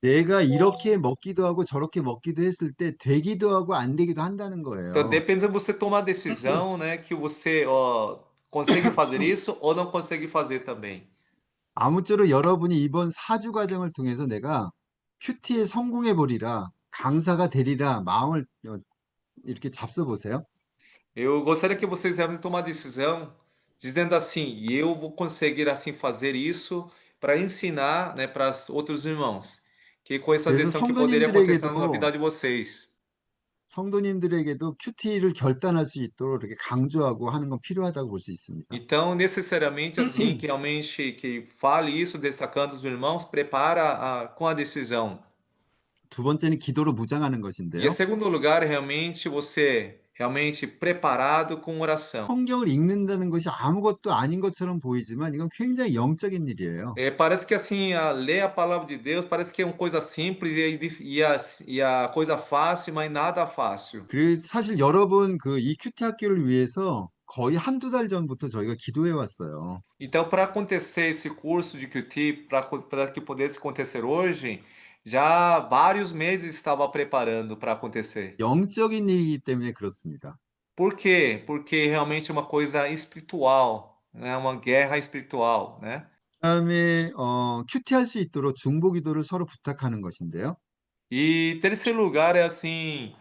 내가 이렇게 먹기도 하고 저렇게 먹기도 했을 때 되기도 하고 안 되기도 한다는
Então
거예요.
depende de você tomar a decisão, né? Que você ó, consegue fazer isso ou não consegue fazer também.
아무쪼록 여러분이 이번 4주 과정을 통해서 내가 큐티에 성공해 보리라, 강사가 되리라 마음을 이렇게 잡숴 보세요.
Eu gostaria que vocês realmente tomar a decisão, dizendo assim: "E eu vou conseguir assim fazer isso para ensinar, né, para outros irmãos", que com essa
그래서
decisão que poderia acontecer na
성도님들에게도
vida de vocês.
성도님들에게도 큐티를 결단할 수 있도록 이렇게 강조하고 하는 건 필요하다고 볼 수 있습니다.
Então, necessariamente assim, que realmente que fale isso destacando os irmãos, prepara com a decisão.
두 번째는 기도로 무장하는
E em
것인데요.
segundo lugar, realmente você realmente preparado com oração.
성경을 읽는다는 것이 아무것도 아닌 것처럼 보이지만 이건 굉장히 영적인 일이에요.
Parece que assim, ler a palavra de Deus parece que é uma coisa simples e a coisa fácil, mas nada fácil.
그리고 사실 여러분 이 큐티 학교를 위해서 거의 한두 달 전부터 저희가 기도해 왔어요.
Então, para acontecer esse curso de QT, para que pudesse acontecer hoje, já vários meses estava preparando para acontecer.
영적인 일이기 때문에 그렇습니다.
Por quê? Porque realmente é uma coisa espiritual, né? Uma guerra espiritual, né?
그다음에 큐티 할 수 있도록 중보 기도를 서로 부탁하는 것인데요.
E terceiro lugar é assim,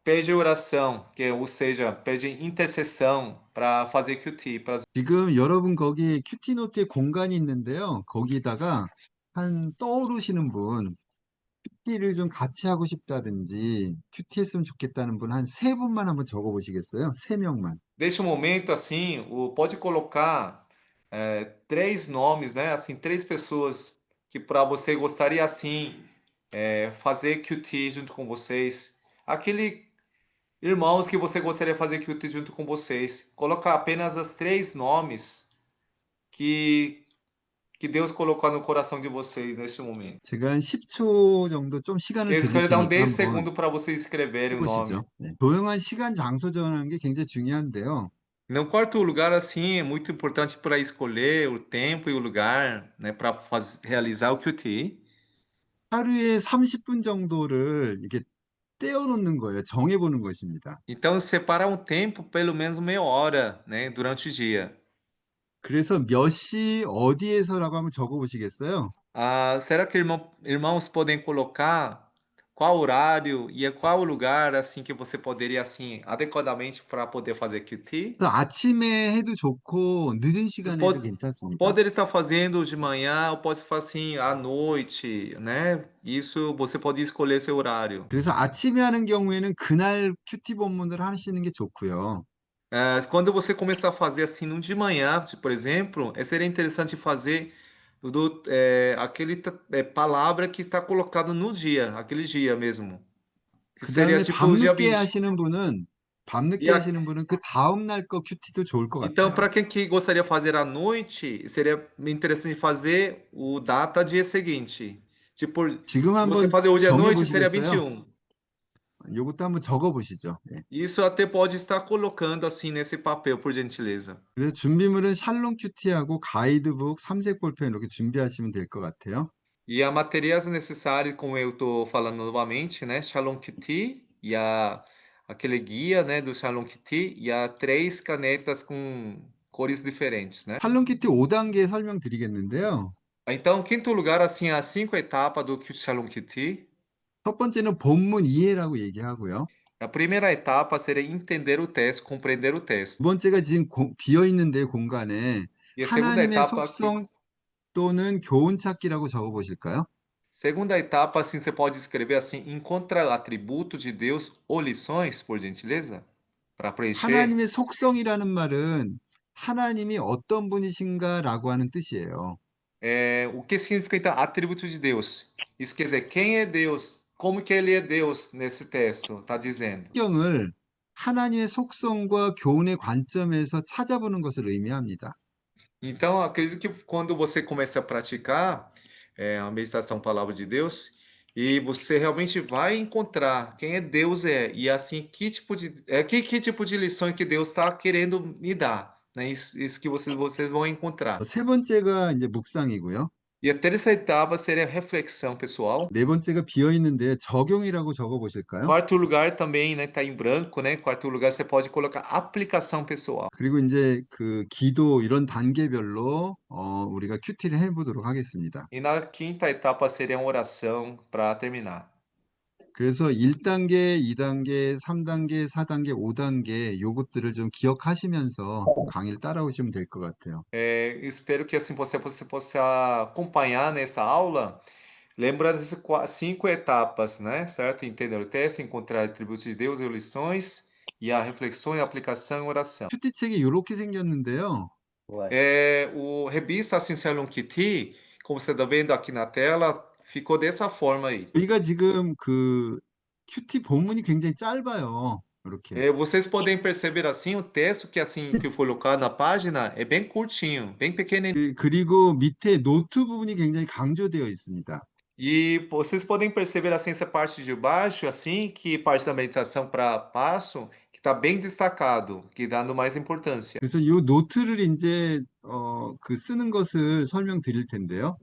pede oração, ou seja, pede intercessão para fazer QT, para
지금 여러분 거기 큐티 노트에 공간이 있는데요. 거기다가 한 떠오르시는 분, 큐티를 좀 같이 하고 싶다든지 큐티 했으면 좋겠다는 분 한 세 분만 한번 적어 보시겠어요? 세 명만.
neste momento assim, pode colocar 3 nomes, né? Assim, 3 pessoas que para você gostaria assim fazer QT junto com vocês. Aquele irmãos que você gostaria de fazer QT junto com vocês. Colocar apenas as 3 nomes que que Deus colocou no coração de vocês neste momento.
제가 한 10초 정도 좀 시간을
Eu
드릴
quero dar um
테니까
10
한번
segundos para vocês escreverem o
해보시죠.
nome.
네. 조용한 시간, 장소 정하는 게 굉장히 중요한데요.
No quarto lugar, assim, é muito importante para escolher o tempo e o lugar, né, para realizar o QT.
하루에 30분 정도를 이렇게 떼어 놓는 거예요. 정해 보는 것입니다.
Então, separar um tempo, pelo menos meia hora, né, durante o dia.
그래서 몇 시 어디에서라고 한번 적어 보시겠어요?
Será que irmãos podem colocar qual horário e qual lugar, assim, que você poderia, assim, adequadamente para poder fazer QT?
그래서 아침에 해도 좋고 늦은
Você
시간에 해도
pode,
괜찮습니다.
pode estar fazendo de manhã ou pode fazer assim à noite, né? Isso você pode escolher seu horário.
그래서 아침에 하는 경우에는 그날 큐티 본문을 하시는 게 좋고요.
Quando você começar a fazer assim no de manhã, por exemplo, seria interessante fazer aquele palavra que está colocado no dia, aquele dia mesmo, que seria
그다음에
tipo o dia 20.
밤늦게
E a-
하시는 분은 그다음 날 거 큐티도 좋을 것
então,
같아요.
para quem que gostaria de fazer à noite, seria interessante fazer o data dia seguinte. Tipo,
지금
se você
한번
fazer hoje à
정해
noite, seria
보시겠어요?
21.
요것도 한번 적어 보시죠. 예.
Isso até pode estar colocando assim nesse papel, por gentileza.
그래서 준비물은 샬롬 큐티하고 가이드북, 삼색 볼펜 이렇게 준비하시면 될 것 같아요.
E a materiais necessários, como eu estou falando novamente, né? Shalom Kitty e aquele guia, né, do Shalom Kitty e a 3 canetas com cores diferentes, né?
샬롬 큐티 5단계 설명드리겠는데요.
Então, quinto lugar, assim, as 5 etapas do Shalom Kitty.
첫 번째는 본문 이해라고 얘기하고요.
A primeira etapa seria entender o texto, compreender o
두
texto.
번째가 지금 비어 있는데 공간에
E a segunda
하나님의
etapa aqui,
속성 또는 교훈 찾기라고 적어 보실까요?
segunda etapa, assim, você pode escrever assim, encontra atributos de Deus ou lições, por gentileza, para preencher.
하나님의 속성이라는 말은 하나님이 어떤 분이신가라고 하는 뜻이에요.
O que significa então atributos de Deus? Isso quer dizer quem é Deus, como que ele é Deus nesse texto, está dizendo.
성경을 하나님의 속성과 교훈의 관점에서 찾아보는 것을 의미합니다.
Então, acredito que quando você começa a praticar a meditação palavra de Deus, e você realmente vai encontrar quem é Deus e assim que tipo de lição que Deus está querendo me dar, né? Isso que vocês vão encontrar.
세 번째가 이제 묵상이고요.
E a terceira etapa seria a reflexão pessoal.
네 번째가 비어 있는데 적용이라고 적어 보실까요?
Quarto lugar também, né, tá em branco, né? Quarto lugar você pode colocar aplicação pessoal.
그리고 이제 그 기도 이런 단계별로 우리가 큐티를 해 보도록 하겠습니다.
E na quinta etapa seria uma oração para terminar.
그래서 1단계, 2단계, 3단계, 4단계, 5단계 요것들을 좀 기억하시면서 강의를 따라오시면 될 것 같아요.
Espero que assim você possa acompanhar nessa aula, lembrando essas cinco etapas, né? Certo? Entender o texto, encontrar atributos de Deus e lições, e a reflexão e aplicação e oração.
큐티책이 이렇게 생겼는데요.
O Revista Sincero Kitty, como você está vendo aqui na tela, ficou dessa forma aí.
저희가 지금 그 큐티 본문이 굉장히 짧아요. 이렇게.
Vocês podem perceber assim, o texto que assim que foi colocado na página é bem curtinho, bem pequenininho.
그리고 밑에 노트 부분이 굉장히 강조되어 있습니다.
E vocês podem perceber assim essa parte de baixo, assim, que parte da meditação para passo, que está bem destacado, que dando mais importância.
그래서 이 노트를 이제 그 쓰는 것을 설명드릴 텐데요.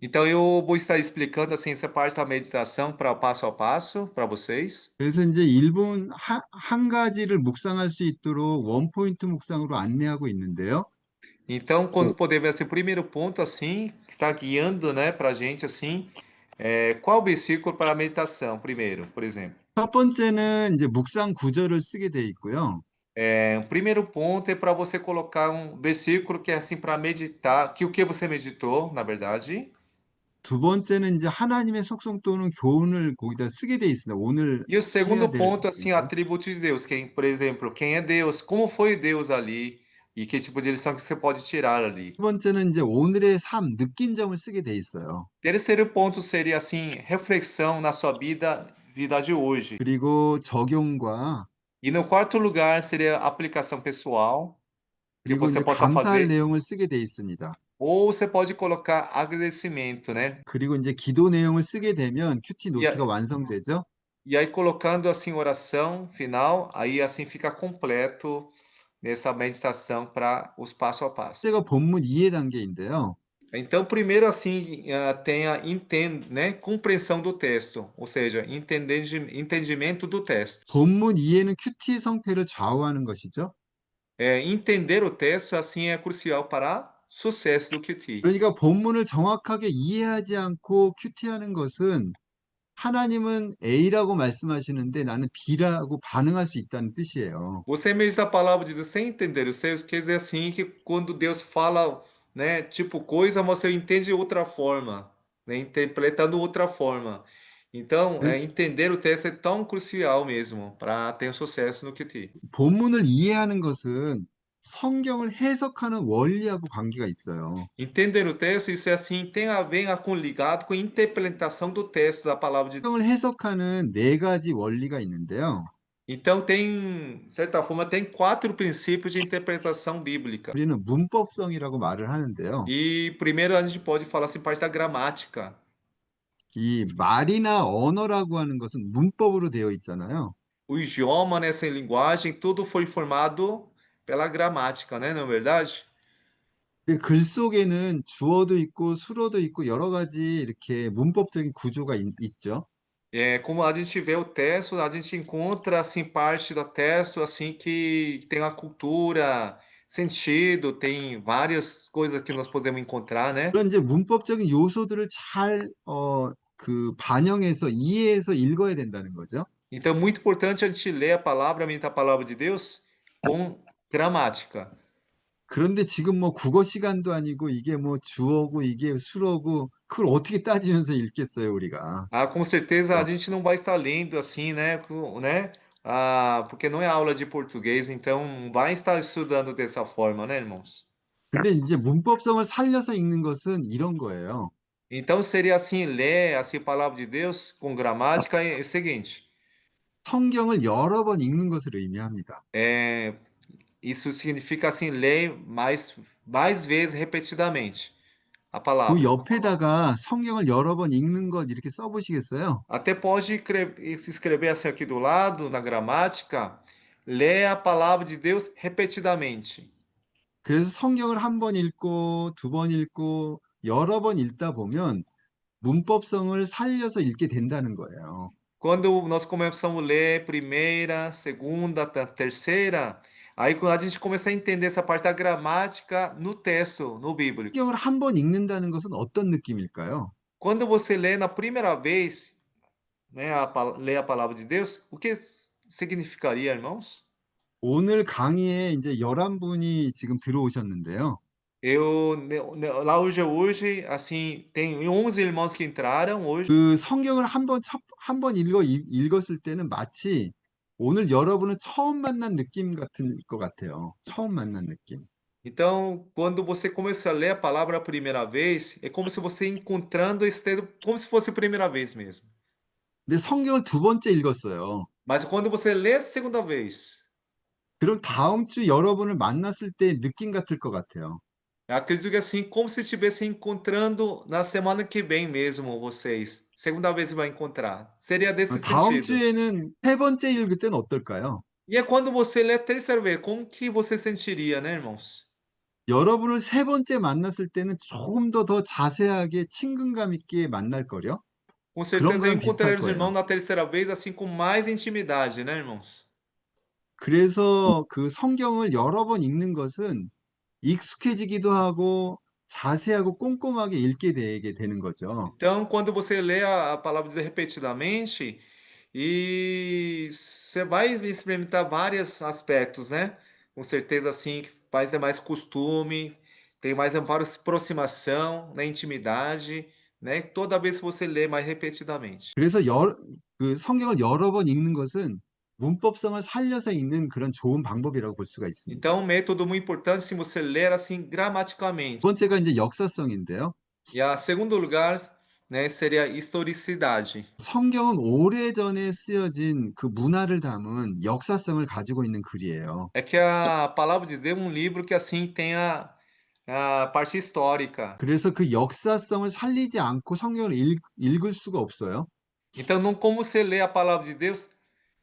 Então eu vou estar explicando assim essa parte da meditação para passo a passo para vocês.
그래서 이제 1분 한 가지를 묵상할 수 있도록 원포인트 묵상으로 안내하고 있는데요.
Então, quando poder ver esse primeiro ponto assim, que está guiando, né, para a gente assim, qual versículo para a meditação primeiro, por exemplo.
첫 번째는 이제 묵상 구절을 쓰게 돼 있고요.
O primeiro ponto é para você colocar um versículo que é assim para meditar, que o que você meditou, na verdade.
두 번째는 이제 하나님의 속성 또는 교훈을 거기다 쓰게 돼 있습니다. 오늘
E o
해야
segundo
될
ponto, assim,
내용.
atributos de Deus, quem, por exemplo, quem é Deus, como foi Deus ali, e que tipo de lição que você pode tirar ali.
세 번째는 이제 오늘의 삶, 느낀 점을 쓰게 돼 있어요.
Terceiro ponto seria, assim, reflexão na sua vida de hoje.
그리고 적용과
E no quarto lugar seria aplicação pessoal, que
그리고
você
이제
possa
감사할
fazer,
내용을 쓰게 돼 있습니다.
ou você pode colocar agradecimento, né?
그리고 이제 기도 내용을 쓰게 되면 큐티
E,
노트가 완성되죠.
e aí colocando, assim, oração final, aí assim fica completo nessa meditação para os passo a passo.
제가 본문 이해 단계인데요.
Então, primeiro assim, tem a né, compreensão do texto, ou seja, entendimento do texto.
본문 이해는 큐티의 성패를 좌우하는 것이죠.
Entender o texto assim é crucial para sucesso do QT.
그러니까 본문을 정확하게 이해하지 않고 큐티하는 것은 하나님은 A라고 말씀하시는데 나는 B라고 반응할 수 있다는 뜻이에요.
Você mesmo a palavra diz sem entender o texto, quer dizer assim que quando Deus fala, né, tipo coisa, você entende de outra forma, né, interpretando outra forma. Então,
그래-
entender o texto é tão crucial mesmo para ter sucesso no QT.
본문을 이해하는 것은 성경을 해석하는 원리하고 관계가 있어요.
Entender o texto, isso é assim, tem a ver ligado com a interpretação do texto da palavra de Deus.
성경을 해석하는 네 가지 원리가 있는데요.
Então tem, de certa forma, tem quatro princípios de interpretação bíblica.
우리는 문법성이라고 말을 하는데요.
E primeiro a gente pode falar assim, parte da gramática.
이 말이나 언어라고 하는 것은 문법으로 되어 있잖아요.
O idioma, nessa linguagem, tudo foi formado pela gramática, né? Não é verdade?
근데 글 속에는 주어도 있고 수어도 있고 여러 가지 이렇게 문법적인 구조가 있죠.
Como a gente vê o texto, a gente encontra assim parte do texto assim que tem a cultura, sentido, tem várias coisas que nós podemos encontrar, né?
그런 이제 문법적인 요소들을 잘 반영해서 이해해서 읽어야 된다는 거죠.
Então, é muito importante a gente ler a palavra, meditar a palavra de Deus com gramática.
그런데 지금 뭐 국어 시간도 아니고 이게 뭐 주어고 이게 수어고 그걸 어떻게 따지면서 읽겠어요, 우리가.
Com certeza a
그죠?
gente não vai estar lendo assim, né? Né? Porque não é aula de português, então não vai estar estudando dessa forma, né, irmãos?
근데 이제 문법성을 살려서 읽는 것은 이런 거예요.
Então seria assim, ler assim, a palavra de Deus com gramática é o seguinte:
성경을 여러 번 읽는 것을 의미합니다.
é, isso significa assim, ler mais vezes repetidamente a
그
palavra.
옆에다가 성경을 여러 번 읽는 것 이렇게 써보시겠어요?
Até pode se escrever assim aqui do lado, na gramática, lê a palavra de Deus repetidamente.
그래서 성경을 한 번 읽고 두 번 읽고 여러 번 읽다 보면 문법성을 살려서 읽게 된다는 거예요.
Quando nós começamos a ler primeira, segunda, terceira, aí quando a gente começa a entender essa parte da gramática no texto, no bíblico.
성경을 한 번 읽는다는 것은 어떤 느낌일까요?
Quando você lê na primeira vez, né, lê a palavra de Deus, o que significaria, irmãos?
오늘 강의에 이제 11분이 지금 들어오셨는데요.
Lá hoje, assim, tem 11 irmãos que entraram hoje.
그 성경을 한 번 읽었을 때는 마치 오늘 여러분은 처음 만난 느낌 같은 것 같아요. 처음 만난 느낌.
Então, quando você começa a ler a palavra a primeira vez, é como se você encontrando esse texto, como se fosse a primeira vez mesmo.
근데 성경을 두 번째 읽었어요.
Mas quando você lê a segunda vez,
그럼 다음 주 여러분을 만났을 때 느낌 같을 것 같아요.
eu acredito que assim, como se estivesse encontrando na semana que vem mesmo vocês. Segunda vez vai encontrar. Seria desse
다음
sentido.
주에는 세 번째 읽을 때는 어떨까요?
E é quando você lê a terceira vez, como que você sentiria, né, irmãos?
여러분을 세 번째 만났을 때는 조금 더 자세하게 친근감 있게 만날 거요.
Com
그런
certeza eu
거랑 비슷할
encontraria os irmãos
거예요.
na terceira vez, assim, com mais intimidade, né, irmãos?
그래서 그 성경을 여러 번 읽는 것은 익숙해지기도 하고 자세하고 꼼꼼하게 읽게 되게 되는 거죠.
Então, quando você lê a palavra de Deus repetidamente, e você vai experimentar vários aspectos, né? Com certeza, assim, faz é mais costume, tem mais aproximação, né? Intimidade, né? Toda vez que você lê mais repetidamente.
그래서 그 성경을 여러 번 읽는 것은 문법성을 살려서 읽는 그런 좋은 방법이라고 볼 수가 있습니다.
Então, um método muito importante se você ler assim
두
gramaticalmente.
번째가 이제 역사성인데요.
E a segundo lugar, né, seria a historicidade.
성경은 오래전에 쓰여진 그 문화를 담은 역사성을 가지고 있는 글이에요.
É que a palavra de Deus é um livro que assim tem a parte histórica.
그래서 그 역사성을 살리지 않고 성경을 읽을 수가 없어요.
Então, não como você lê a palavra de Deus,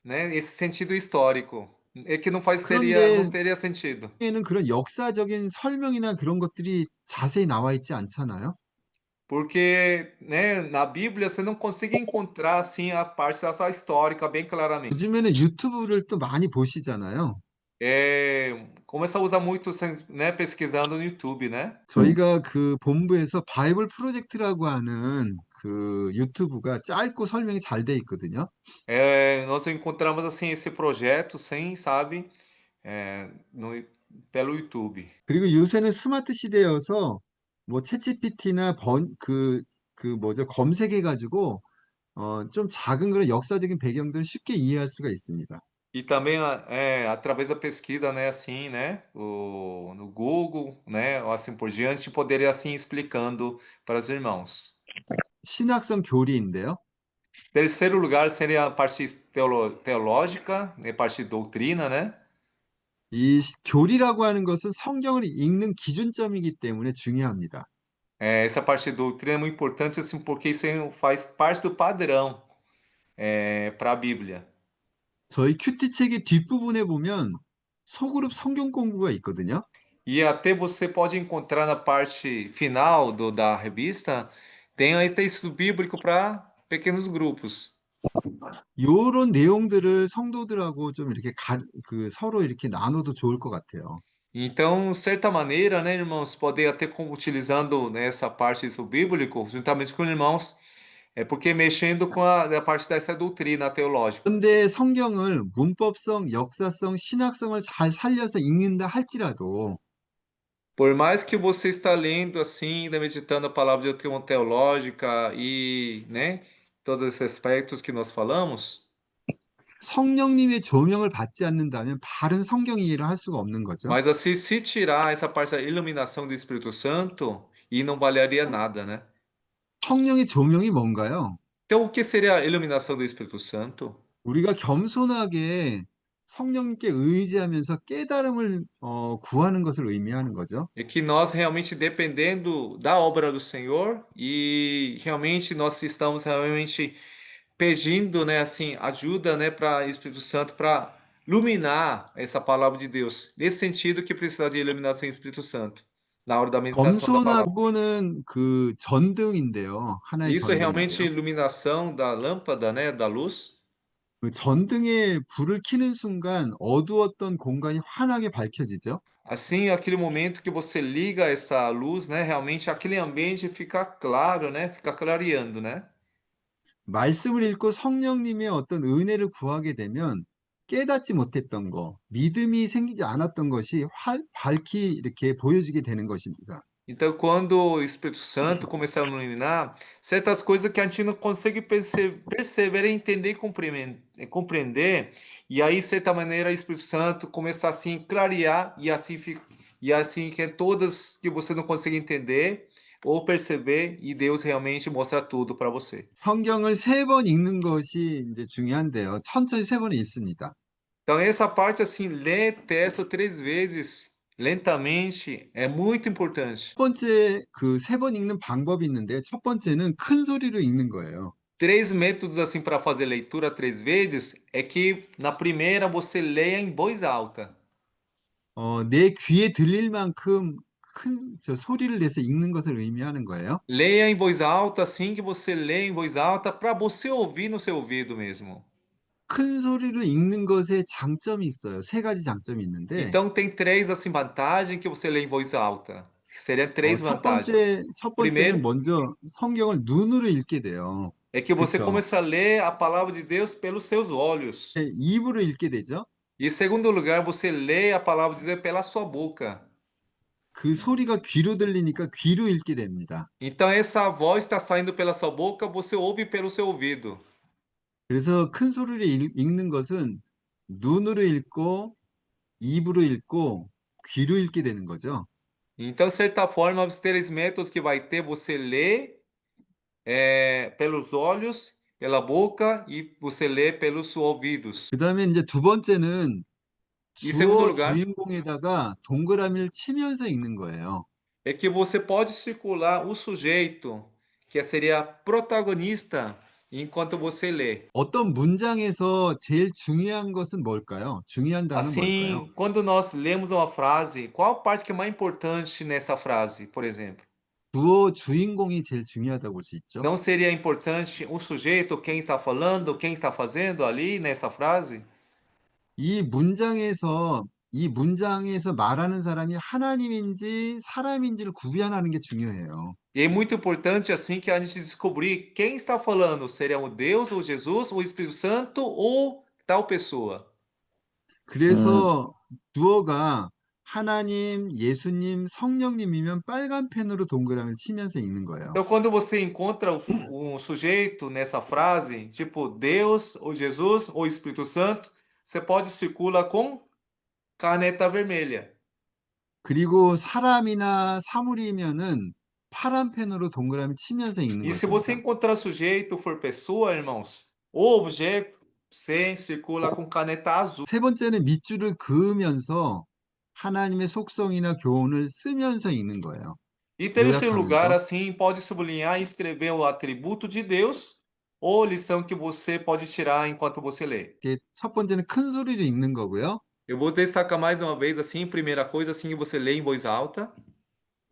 né, esse sentido histórico. É que não faz seria não
그런데
teria sentido.
에는 그런 역사적인 설명이나 그런 것들이 자세히 나와 있지 않잖아요.
Porque, né, na Bíblia você não consegue encontrar assim a parte dessa histórica bem claramente.
요즘에는 유튜브를 또 많이 보시잖아요.
Começa a usar muito, né, pesquisando no YouTube, né?
저희가 그 본부에서 바이블 프로젝트라고 하는 그 유튜브가 짧고 설명이 잘 돼 있거든요.
Nós encontramos assim esse projeto sem, sabe, no pelo YouTube.
그리고 요새는 스마트 시대여서 뭐 챗GPT나 그 뭐죠? 검색해 가지고 좀 작은 그런 역사적인 배경들을 쉽게 이해할 수가 있습니다.
E também, através da pesquisa, né, assim, né, no Google, né, ou assim por diante, poderia assim explicando para os irmãos.
신학성 교리인데요.
Terceiro lugar seria a parte teológica, né, parte de doutrina, né?
교리라고 하는 것은 성경을 읽는 기준점이기 때문에 중요합니다.
Essa parte de doutrina é muito importante, assim, porque isso aí faz parte do padrão, para a Bíblia.
저희 큐티 책의 뒷부분에 보면 소그룹 성경 공부가 있거든요.
E até você pode encontrar na parte final da revista, tem aí texto bíblico para pequenos grupos.
요런 내용들을 성도들하고 좀 이렇게 서로 이렇게 나눠도 좋을 것 같아요.
Então, certa maneira, né, irmãos, poder até como utilizando, né, essa parte do bíblico, juntamente com irmãos, é porque mexendo com a parte dessa doutrina teológica.
그런데 성경을 문법성, 역사성, 신학성을 잘 살려서 읽는다 할지라도
Por mais que você está lendo assim, ainda meditando a palavra de doutrina teológica e, né, todos esses aspectos que nós falamos,
성령님의 조명을 받지 않는다면 바른 성경 이해를 할 수가 없는 거죠.
mas assim, se tirar essa parte da iluminação do Espírito Santo, e não valeria nada, né?
성령의 조명이 뭔가요?
Então, o que seria a iluminação do Espírito Santo?
우리가 겸손하게 성령님께 의지하면서 깨달음을 구하는 것을 의미하는 거죠.
É que nós realmente dependendo da obra do Senhor e realmente nós estamos realmente pedindo, né, assim, ajuda, né, para Espírito Santo para iluminar essa palavra de Deus. Nesse sentido que precisa de iluminação do Espírito Santo. na hora da meditação da palavra.
검소나고는 그 전등인데요. 하나의
Isso é realmente
전등인데요.
iluminação da lâmpada, né, da luz.
그 전등에 불을 켜는 순간 어두웠던 공간이 환하게 밝혀지죠.
Assim, aquele momento que você liga essa luz, né, realmente aquele ambiente fica claro, né, fica clareando, né?
말씀을 읽고 성령님의 어떤 은혜를 구하게 되면 깨닫지 못했던 거, 믿음이 생기지 않았던 것이 밝히 이렇게 보여지게 되는 것입니다.
Então, quando o Espírito Santo começar a iluminar, certas coisas que a gente não consegue perceber, entender e compreender, e aí, de certa maneira, o Espírito Santo começa assim a clarear, e assim que é todas que você não consegue entender ou perceber, e Deus realmente mostra tudo para você.
성경을 세 번 읽는 것이 이제 중요한데요. 천천히 세 번 읽습니다.
Então, essa parte assim, ler texto 3 vezes, lentamente, é muito importante.
첫 번째 그 세 번 읽는 방법이 있는데 첫 번째는 큰 소리로 읽는 거예요.
3 métodos assim para fazer leitura 3 vezes é que na primeira você leia em voz alta.
내 귀에 들릴 만큼 큰 소리를 내서 읽는 것을 의미하는 거예요.
Leia em voz alta assim que você lê em voz alta para você ouvir no seu ouvido mesmo.
큰 소리로 읽는 것에 장점이 있어요. 세 가지 장점이 있는데
Então tem três assim vantagens que você lê em voz alta. Seriam três vantagens.
첫 번째는
Primeiro
먼저 성경을 눈으로 읽게 돼요.
é que você
그렇죠?
começa a ler a palavra de Deus pelos seus olhos.
입으로 읽게 되죠.
E em segundo lugar, você lê a palavra de Deus pela sua boca.
그 소리가 귀로 들리니까 귀로 읽게 됩니다.
Então essa voz está saindo pela sua boca, você ouve pelo seu ouvido.
그래서 큰 소리로 읽는 것은 눈으로 읽고 입으로 읽고 귀로 읽게 되는 거죠.
Então, de certa forma, os 3 métodos que vai ter, você lê pelos olhos, pela boca e você lê pelos ouvidos.
그다음에 이제 두 번째는
E em segundo
주어
lugar,
주인공에다가 동그라미를 치면서 읽는 거예요.
é que você pode circular o sujeito, que seria protagonista, enquanto você lê.
어떤 문장에서 제일 중요한 것은 뭘까요? 중요한 단어는 뭘까요?
Assim, quando nós lemos uma frase, qual a parte que é mais importante nessa frase, por exemplo?
주어 주인공이 제일 중요하다고 볼 수 있죠.
Não seria importante o sujeito, quem está falando, quem está fazendo ali nessa frase?
이 문장에서 말하는 사람이 하나님인지 사람인지를 구별하는 게 중요해요.
E é muito importante assim que a gente descobrir quem está falando, seria o Deus, ou Jesus, o Espírito Santo ou tal pessoa.
그래서 주어가 하나님, 예수님, 성령님이면 빨간 펜으로 동그라미를 치면서 읽는 거예요.
Então, quando você encontra um sujeito nessa frase, tipo Deus, ou Jesus, ou Espírito Santo, você pode circular com caneta vermelha.
그리고 사람이나 사물이면은 파란 펜으로 동그라미 치면서 읽는
E se você
것입니다.
encontrar sujeito for pessoa, irmãos, ou objeto, você circula com caneta azul.
세 번째는 밑줄을 그으면서 하나님의 속성이나 교훈을 쓰면서 읽는 거예요.
E terceiro lugar,
요약하면서.
assim, pode sublinhar e escrever o atributo de Deus ou lição que você pode tirar enquanto você lê.
첫 번째는 큰 소리로 읽는 거고요.
Eu vou destacar mais uma vez, assim, primeira coisa, assim, que você lê em voz alta.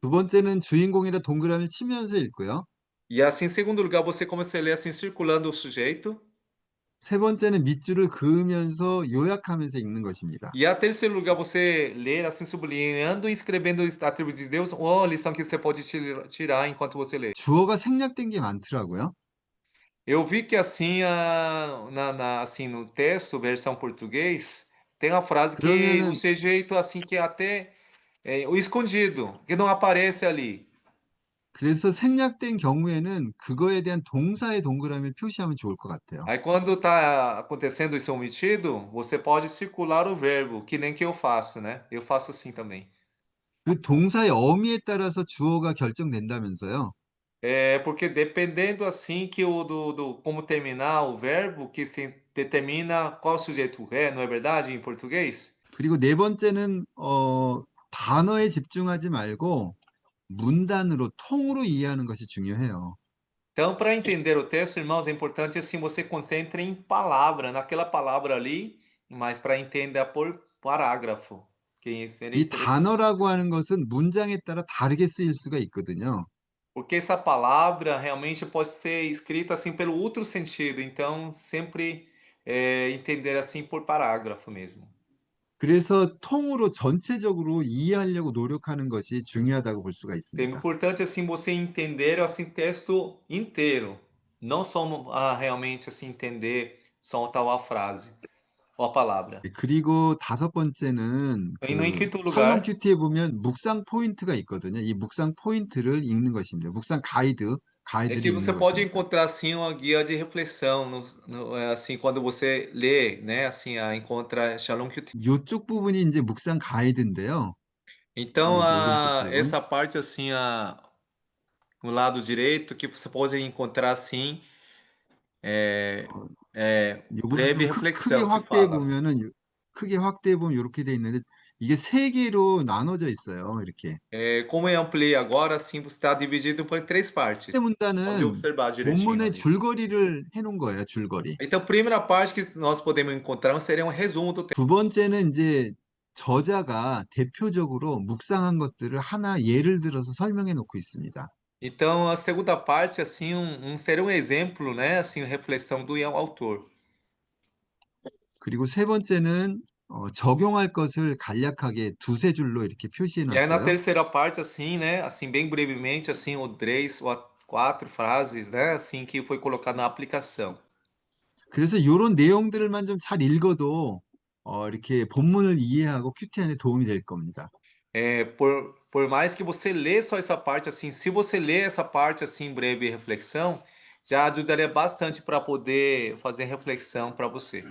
두 번째는 주인공이라 동그라미 치면서 읽고요.
E assim, em segundo lugar, você começa a ler assim, circulando o sujeito.
세 번째는 밑줄을 그으면서 요약하면서 읽는 것입니다.
E a terceiro lugar, você ler assim, sublinhando e escrevendo o atributo de Deus ou a lição que você pode tirar enquanto você lê.
주어가 생략된 게 많더라고요.
Eu vi que assim, assim no texto, versão português, tem uma frase que o
그러면은
sujeito assim que é até o escondido, que não aparece ali.
그래서 생략된 경우에는 그거에 대한 동사의 동그라미를 표시하면 좋을 것 같아요.
Aí quando está acontecendo isso omitido, você pode circular o verbo, que nem que eu faço, né? Eu faço assim também.
그 동사의 어미에 따라서 주어가 결정된다면서요.
É porque dependendo assim que como terminar o verbo, que se determina qual sujeito é, não é verdade, em português?
그리고 네 번째는 단어에 집중하지 말고 문단으로 통으로 이해하는 것이 중요해요.
Então, para entender o texto, irmãos, é importante assim você concentre em palavra, naquela palavra ali, mas para entender por parágrafo. Que seria
이
interessante.
단어라고 하는 것은 문장에 따라 다르게 쓰일 수가 있거든요.
Porque essa palavra realmente pode ser escrita assim pelo outro sentido, então sempre entender assim por parágrafo mesmo.
그래서 통으로 전체적으로 이해하려고 노력하는 것이 중요하다고 볼 수가
É
있습니다.
importante assim você entender assim texto inteiro, não só realmente assim entender só tal a frase ou a palavra.
그리고 다섯 번째는
E no em
그
quinto
샬롬
lugar,
큐티에 보면 묵상 포인트가 있거든요. 이 묵상 포인트를 읽는 것입니다. 묵상
é
가이드를
que
읽는
você pode
것입니다.
encontrar assim uma guia de reflexão, assim quando você lê, né? Assim, encontra Shalom Kyut.
이쪽 부분이 이제 묵상 가이드인데요.
Então,
오른쪽 부분.
essa parte assim, no lado direito, que você pode encontrar assim, é,
어, 요거를
breve
좀 크게
reflexão que
확대해
fala.
보면은 크게 확대해 보면 이렇게 돼 있는데 이게 세 개로 나눠져 있어요. 이렇게.
Como eu ampliei agora, assim, você está dividido por três partes. Pode
문단은
observar direitinho
본문의
ali.
줄거리를 해놓은 거예요. 줄거리.
Então, a primeira parte que nós podemos encontrar seria um resumo do texto.
두 번째는 이제 저자가 대표적으로 묵상한 것들을 하나 예를 들어서 설명해 놓고 있습니다.
Então, a segunda parte, assim, seria um exemplo, né? Assim, reflexão do autor.
그리고 세 번째는 적용할 것을 간략하게 두세 줄로 이렇게 표시해
E aí, na
놨어요.
terceira parte, assim, né? Assim, bem brevemente, assim, ou três ou quatro frases, né? Assim, que foi colocado na aplicação.
그래서 이런 내용들만 좀 잘 읽어도 이렇게 본문을 이해하고 큐티 안에 도움이 될 겁니다.
Por mais que você lê só essa parte, assim, se você lê essa parte, assim, breve reflexão, já ajudaria bastante para poder fazer reflexão para você.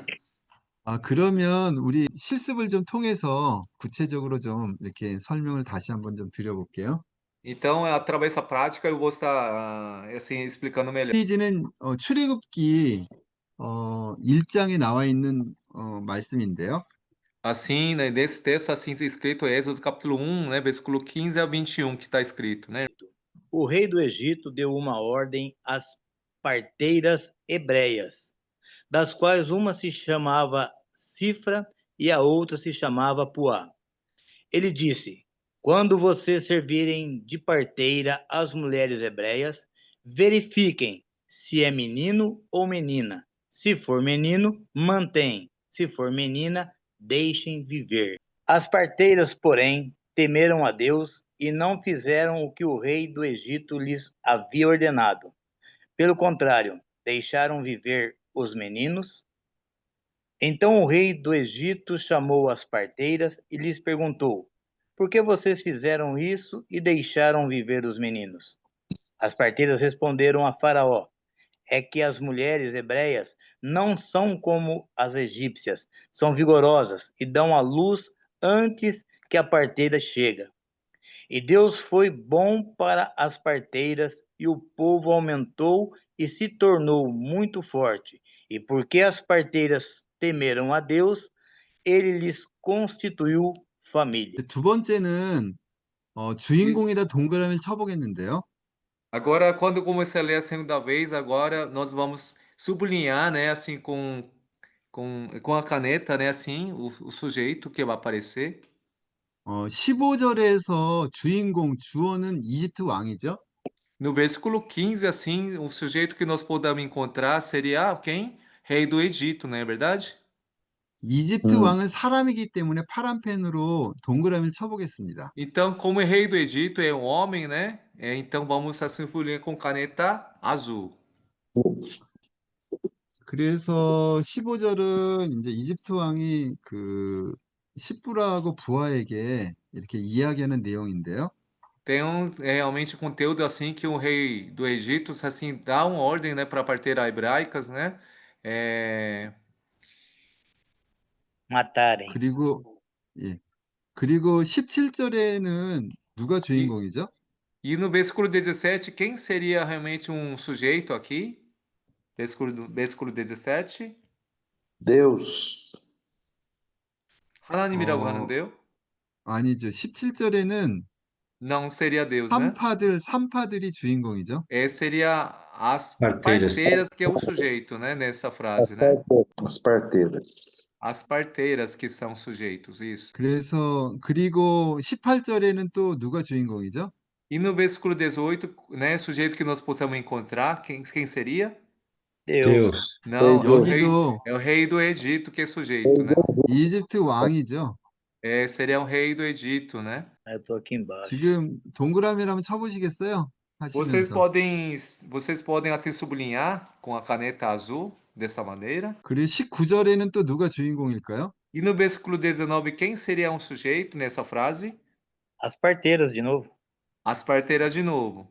그러면 우리 실습을 좀 통해서 구체적으로 좀 이렇게 설명을 다시 한번 좀 드려볼게요.
Então, através dessa prática, eu vou estar, assim, explicando melhor.
페이지는 출애굽기 1장에 나와 있는 말씀인데요.
Assim, né, nesse texto, assim, escrito Êxodo capítulo 1, né, versículo 15 a 21, que está escrito, né?
O rei do Egito deu uma ordem às parteiras hebreias, das quais uma se chamava Cifra e a outra se chamava Puá. Ele disse: quando vocês servirem de parteira às mulheres hebreias, verifiquem se é menino ou menina. Se for menino, mantém. Se for menina, deixem viver. As parteiras, porém, temeram a Deus e não fizeram o que o rei do Egito lhes havia ordenado. Pelo contrário, deixaram viver os meninos. Então o rei do Egito chamou as parteiras e lhes perguntou: por que vocês fizeram isso e deixaram viver os meninos? As parteiras responderam a Faraó: é que as mulheres hebreias não são como as egípcias, são vigorosas e dão à luz antes que a parteira chega. E Deus foi bom para as parteiras, e o povo aumentou e se tornou muito forte. E porque as parteiras temeram a Deus, ele lhes constituiu família.
두 번째는
E
주인공에다 동그라미를 쳐보겠는데요.
agora, quando eu comecei a ler a segunda vez, agora nós vamos sublinhar, né, assim, com a caneta, né, assim, o sujeito que vai aparecer.
15절에서 주인공 주어는 이집트 왕이죠.
No versículo 15, assim, o sujeito que nós podemos encontrar seria quem? Rei do Egito, não é verdade?
이집트 왕은 사람이기 때문에 파란 펜으로 동그라미를 쳐보겠습니다.
Então, como é rei do Egito é um homem, né? Então vamos assim sublinhar com caneta azul.
그래서 15절은 이제 이집트 왕이 그 시브라하고 부하에게 이렇게 이야기하는 내용인데요.
Tem realmente conteúdo assim que o rei do Egito assim dá uma ordem, né, para parteira hebraicas, né? É,
Matarem.
그리고 예. 그리고 17절에는 누가
e,
주인공이죠?
e no versículo 17, quem seria realmente um sujeito aqui? Versículo 17.
Deus.
하나님이라고
어,
하는데요.
아니죠. 17절에는
Não seria Deus, né?
삼파들이 주인공이죠.
Seria as
Parteiras.
parteiras que é o sujeito, né, nessa frase, né?
As parteiras.
As parteiras que são sujeitos, isso.
그리고 18절에는 또 누가 주인공이죠?
E no versículo 18, né, o sujeito que nós possamos encontrar, quem seria?
Deus.
Deus.
Não,
여기도
é o rei do Egito que é sujeito, né?
이집트 왕이죠.
Seria o rei do Egito, né?
Eu tô aqui embaixo.
지금 동그라미를 한번 쳐보시겠어요?
Vocês
하시면서.
podem, vocês podem assim sublinhar com a caneta azul dessa maneira.
그리고 19절에는 또 누가 주인공일까요?
E no versículo 19, quem seria um sujeito nessa frase?
As parteiras, de novo.
As parteiras de novo.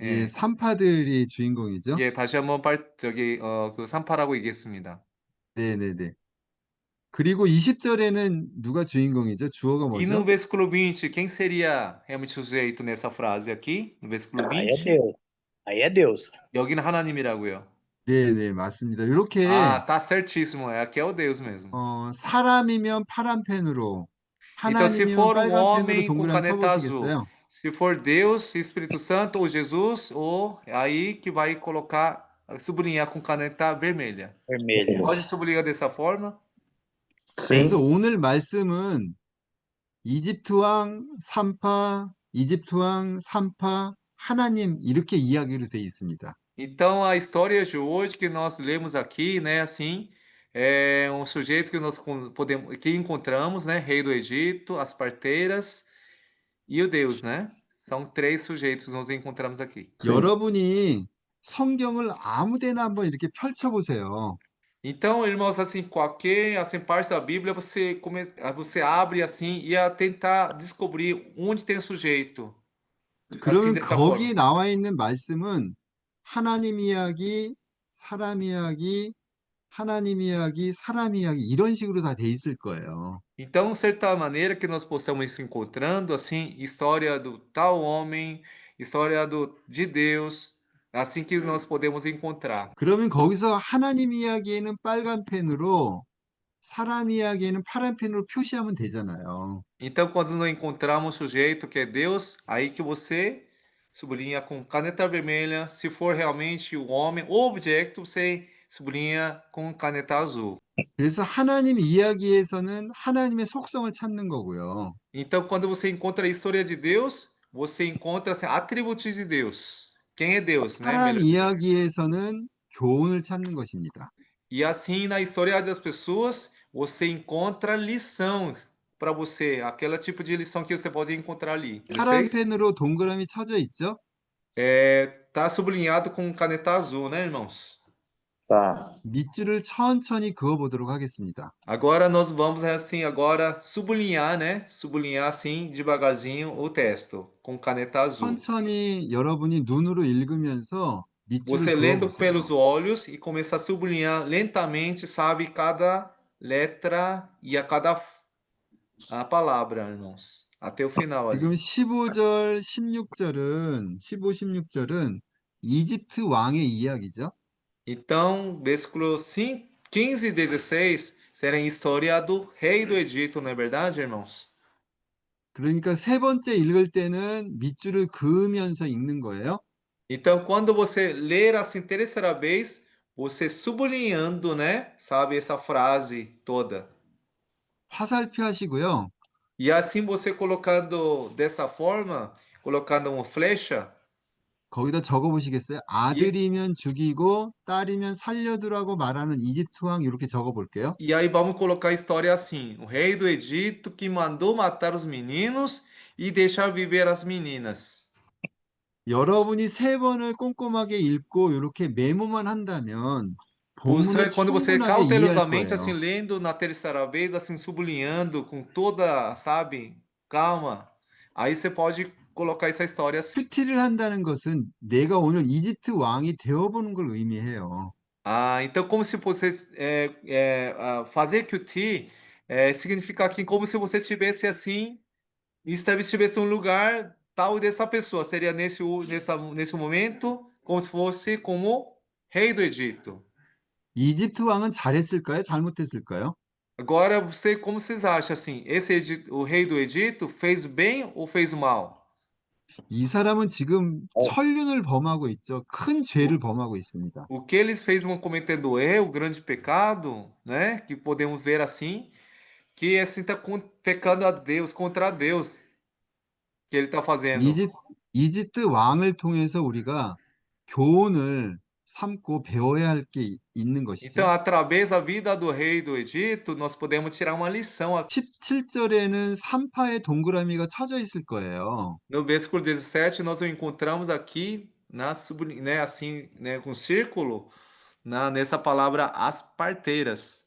예, 산파들이 주인공이죠.
예, 다시 한번 그 산파라고 얘기했습니다.
네네네. 그리고 20절에는 누가 주인공이죠? 주어가
E no
뭐죠?
versículo 20, quem seria realmente o sujeito nessa frase aqui? No versículo
Aí é
20,
Deus. Aí é Deus.
여기는 하나님이라고요.
네네, 맞습니다. 이렇게
Tá certíssimo. Aqui é o Deus mesmo.
사람이면 파란 펜으로,
Então, se
하나님이면
for um
빨간 펜으로
homem com
동그라미
caneta azul,
쳐보시겠어요?
se for Deus, Espírito Santo ou Jesus, ou aí que vai colocar, sublinhar com caneta vermelha.
Vermelha.
Pode sublinhar dessa forma?
그래서
Sim.
오늘 말씀은 이집트 왕 산파, 하나님 이렇게 이야기로 되어 있습니다.
Então, a história de hoje que nós lemos aqui, né, assim, é um sujeito que nós podemos, que encontramos, né, rei do Egito, as parteiras e o Deus, né? São três sujeitos que nós encontramos aqui.
Sim.
여러분이 성경을 아무 데나 한번 이렇게 펼쳐보세요.
Então, irmãos, assim, qualquer assim, parte da Bíblia, você abre assim e a tentar descobrir onde tem sujeito. Assim,
그러면
dessa
거기
forma.
나와 있는 말씀은 하나님 이야기, 사람 이야기, 하나님 이야기, 사람 이야기 이런 식으로 다 돼 있을 거예요.
Então, de certa maneira que nós possamos ir encontrando assim, história do tal homem, história de Deus, assim que nós podemos encontrar.
그러면 거기서 하나님 이야기에는 빨간 펜으로, 사람 이야기에는 파란 펜으로 표시하면 되잖아요.
Então, quando nós encontramos o sujeito que é Deus, aí que você sublinha com caneta vermelha. Se for realmente o homem, o objeto, você sublinha com caneta azul.
그래서 하나님 이야기에서는 하나님의 속성을 찾는 거고요.
Então, quando você encontra a história de Deus, você encontra assim, atributos de Deus. Quem é Deus, né?
사람
Melhor dizendo.
이야기에서는 교훈을 찾는 것입니다.
E assim, na história das pessoas, você encontra lição para você, aquele tipo de lição que você pode encontrar ali.
파란
Vocês?
펜으로 동그라미 쳐져 있죠?
Tá sublinhado com caneta azul, né, irmãos?
Tá.
밑줄을 천천히 그어보도록 하겠습니다.
Agora nós vamos assim, agora sublinhar, né? Sublinhar assim devagarzinho o texto com caneta azul.
천천히 여러분이 눈으로 읽으면서
Você
밑줄을
lendo
그어보세요.
pelos olhos e começar a sublinhar lentamente, sabe, cada letra e a palavra, irmãos, até o final ali.
지금 15절, 16절은 이집트 왕의 이야기죠.
Então, versículo 5, 15 e 16 será a história do rei do Egito, não é verdade, irmãos?
그러니까 세 번째 읽을 때는 밑줄을 그으면서 읽는 거예요.
Então, quando você ler assim terceira vez, você sublinhando, né? Sabe essa frase toda.
화살표 하시고요.
E assim você colocando dessa forma, colocando uma flecha,
거기다 적어보시겠어요? 아들이면 죽이고 딸이면 살려두라고 말하는 이집트 왕 이렇게 적어볼게요.
e aí vamos colocar a história assim: o rei do Egito que mandou matar os meninos e deixar viver as meninas.
여러분이 세 번을 꼼꼼하게 읽고 이렇게 메모만 한다면 본문을
Quando você
충분하게 이해할
cautelosamente assim
거예요.
lendo na terceira vez, assim sublinhando com toda, sabe, calma, aí você pode colocar essa história assim.
큐티를 한다는 것은 내가 오늘 이집트 왕이 되어보는 걸 의미해요.
Então como se você fazer QT significa que como se você tivesse assim, estivesse um lugar tal dessa pessoa, seria nesse momento como se fosse como rei do Egito.
이집트 왕은 잘했을까요? 잘못했을까요?
Agora, como vocês acham assim? O rei do Egito fez bem ou fez mal?
이 사람은 지금 천륜을 범하고 있죠. 큰 죄를 범하고 있습니다.
O que eles fez vão cometendo erro, grande pecado, né? Que podemos ver assim, que assim está pecando a Deus, contra Deus, que ele está fazendo.
이집, 이집트 왕을 통해서 우리가 교훈을 삼고 배워야 할 게 있는
Então,
것이죠.
através da vida do rei do Egito, nós podemos tirar uma lição.
17절에는 3파의 동그라미가 쳐져 있을 거예요.
No versículo 17, nós o encontramos aqui né, assim, né, com círculo, nessa palavra as parteiras.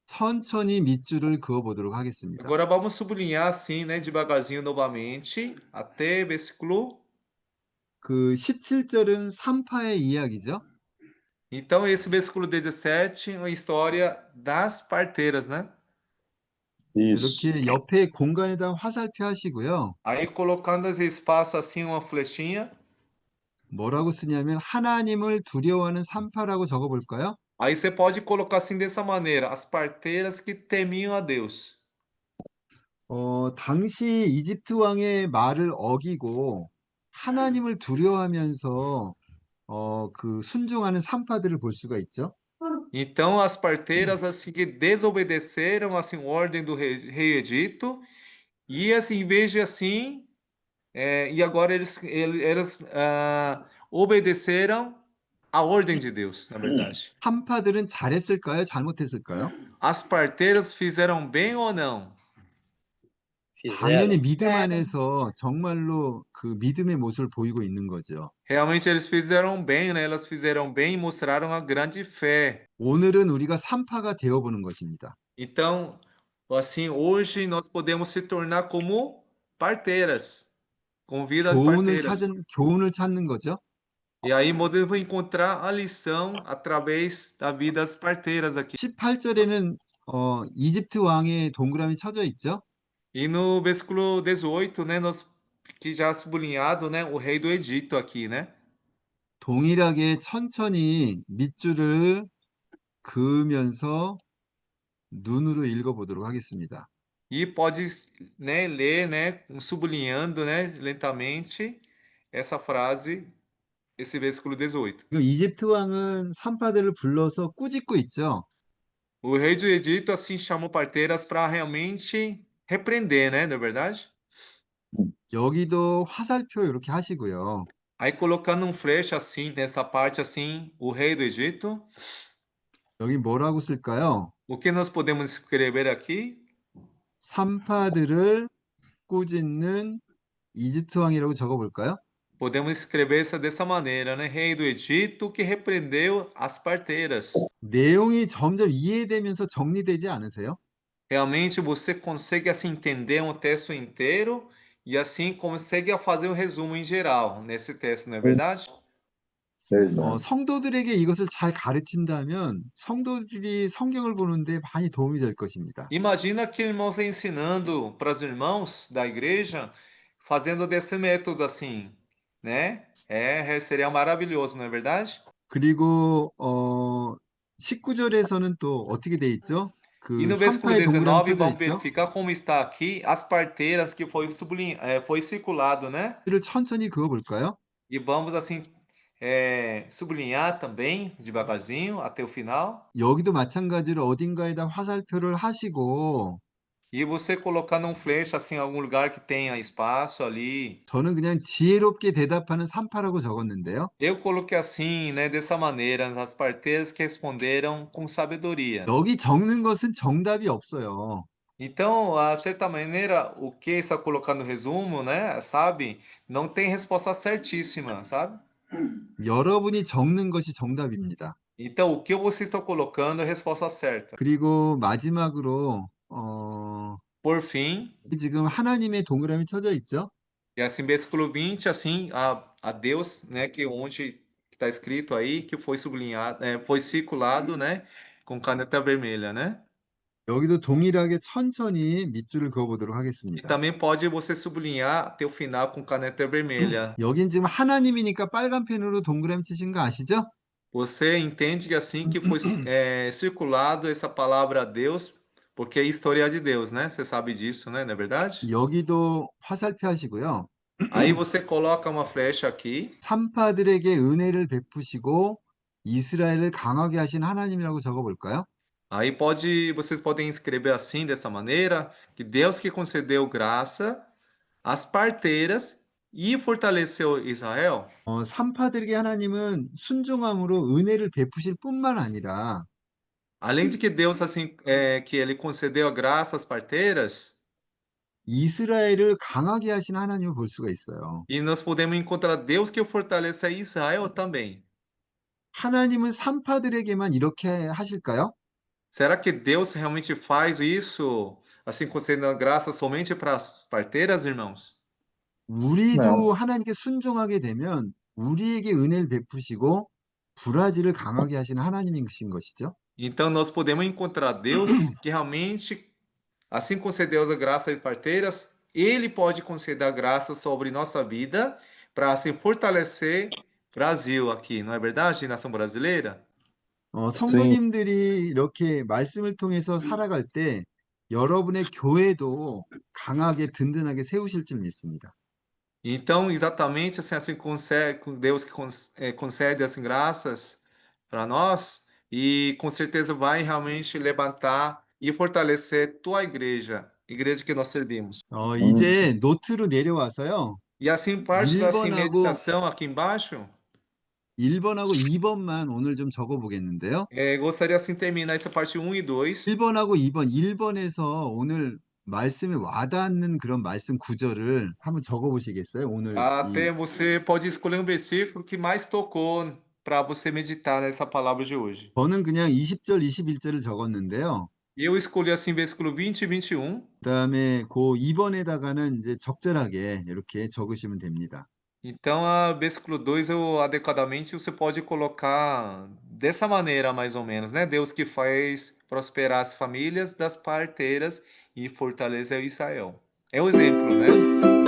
천천히 밑줄을 그어보도록 하겠습니다.
Agora vamos sublinhar assim, né, devagarzinho novamente, até versículo.
그 17절은 3파의 이야기죠.
Então, esse versículo 17 é uma história das parteiras, né?
Isso.
이렇게 옆에 공간에다 화살표 하시고요.
Aí, colocando esse espaço assim, uma flechinha.
뭐라고 쓰냐면 하나님을 두려워하는 3파라고 적어볼까요?
Aí você pode colocar assim dessa maneira, as parteiras que temiam a Deus.
당시 이집트 왕의 말을 어기고 하나님을 두려워하면서 그 순종하는 3파들을 볼 수가 있죠.
Então, as parteiras assim que desobedeceram assim a ordem do rei Egito e assim, em vez de assim, e agora eles obedeceram a ordem de Deus, na verdade.
3파들은 잘했을까요? 잘못했을까요?
As parteiras fizeram bem ou não?
당연히
Fizeram.
믿음 안에서 정말로 그 믿음의 모습을 보이고 있는 거죠.
Realmente eles fizeram bem, né? Elas fizeram bem e mostraram a grande fé.
오늘은 우리가 3파가 되어보는 것입니다.
Então, assim, hoje nós podemos se tornar como parteiras, com vida de parteiras.
교훈을 찾는 거죠.
E aí podemos encontrar a lição através da vida das parteiras aqui.
18절에는 이집트 왕의 동그라미 쳐져 있죠.
E no versículo 18, né, nós que já sublinhado, né, o rei do Egito aqui, né?
동일하게 천천히 밑줄을 그으면서 눈으로 읽어보도록 하겠습니다.
E pode, né, ler, né, sublinhando, né, lentamente essa frase, esse versículo 18.
이집트 왕은 3파들을 불러서 꾸짖고 있죠.
O rei do Egito assim chamou parteiras para realmente repreender, né, não é verdade?
여기도 화살표 이렇게 하시고요.
Aí colocando um flecha assim, nessa parte assim, o rei do Egito.
여기 뭐라고 쓸까요?
O que nós podemos escrever aqui?
3파들을 꾸짖는 이집트 왕이라고 적어볼까요?
Podemos escrever isso dessa maneira, né? Rei do Egito que repreendeu as parteiras.
내용이 점점 이해되면서 정리되지 않으세요?
Realmente você consegue assim entender um texto inteiro e assim consegue fazer um resumo em geral nesse texto, não é verdade?
Verdade.
성도들에게 이것을 잘 가르친다면 성도들이 성경을 보는데 많이 도움이 될 것입니다.
Imagina que irmãos ensinando para os irmãos da igreja, fazendo desse método assim, né? Seria maravilhoso, não é verdade?
그리고 19절에서는 또 어떻게 돼 있죠?
E
그
no versículo
3파의 동그라미
19,
쳐져
vamos
있죠?
verificar como está aqui as parteiras que foi circulado, né?
를 천천히 그어볼까요?
E vamos assim sublinhar também devagarzinho até o final.
여기도 마찬가지로 어딘가에다 화살표를 하시고
E você colocando um flecha assim em algum lugar que tenha espaço ali.
저는 그냥 지혜롭게 대답하는 3파라고 적었는데요.
Eu coloquei assim, né, dessa maneira, as parteiras que responderam com sabedoria.
여기 적는 것은 정답이 없어요.
Então, a certa maneira, o que está colocando no resumo, né, sabe, não tem resposta certíssima, sabe?
여러분이 적는 것이 정답입니다.
Então, o que você está colocando é a resposta certa.
그리고 마지막으로
Por fim,
지금 하나님의 동그라미 쳐져 있죠?
e assim, versículo 20, assim, a Deus, né, que onde está escrito aí, que foi sublinhado, foi circulado, né, com caneta vermelha, né?
여기도 동일하게 천천히 밑줄을 그어보도록
E
하겠습니다.
também pode você sublinhar até o final com caneta vermelha.
여긴 지금 하나님이니까 빨간 펜으로 동그라미 치신 거 아시죠?
Você entende que assim que foi circulado essa palavra a Deus, porque é história de Deus, né? Você sabe disso, né? Não é verdade?
여기도 화살표 하시고요.
Aí você coloca uma flecha aqui.
산파들에게 은혜를 베푸시고 이스라엘을 강하게 하신 하나님이라고 적어볼까요?
Aí vocês podem escrever assim, dessa maneira, que Deus que concedeu graça às parteiras e fortaleceu Israel.
산파들에게 하나님은 순종함으로 은혜를 베푸실 뿐만 아니라
Além de que Deus assim, que ele concedeu a graça às parteiras,
이스라엘을 강하게 하신 하나님을 볼 수가 있어요.
e nós podemos encontrar Deus que fortalece a Israel também.
하나님은 산파들에게만 이렇게 하실까요?
Será que Deus realmente faz isso, assim concedendo graça somente para as parteiras, irmãos?
우리도
Não.
하나님께 순종하게 되면 우리에게 은혜를 베푸시고 브라질을 강하게 하시는 하나님이신 것이죠.
Então nós podemos encontrar Deus que realmente, assim concedeu a graça às parteiras, Ele pode conceder a graça sobre nossa vida para assim fortalecer Brasil aqui, não é verdade, nação brasileira?
Sim,
성도님들이 이렇게 말씀을 통해서 살아갈 때 여러분의 교회도 강하게 든든하게 세우실 줄 믿습니다.
Então, exatamente assim concede, Deus que concede as graças para nós e com certeza vai realmente levantar e fortalecer tua igreja que nós servimos.
hum,
이제 노트로 내려와서요.
E assim, parte da assim,
1번하고
meditação aqui embaixo,
1번하고 2번만 오늘 좀 적어 보겠는데요.
gostaria assim terminar essa parte 1 e 2.
1번하고 2번, 1번에서 오늘 말씀에 와닿는 그런 말씀 구절을 한번 적어 보시겠어요? 오늘 이
Até você pode escolher um versículo que mais tocou para você meditar nessa palavra de hoje.
저는 그냥 20절, 21절을 적었는데요.
E eu escolhi assim versículo 20 e 21.
그다음에 그 2번에다가는 이제 적절하게 이렇게 적으시면 됩니다.
Então, a versículo 2 eu adequadamente você pode colocar dessa maneira mais ou menos, né? Deus que faz prosperar as famílias das parteiras e fortalece Israel. É o exemplo, né?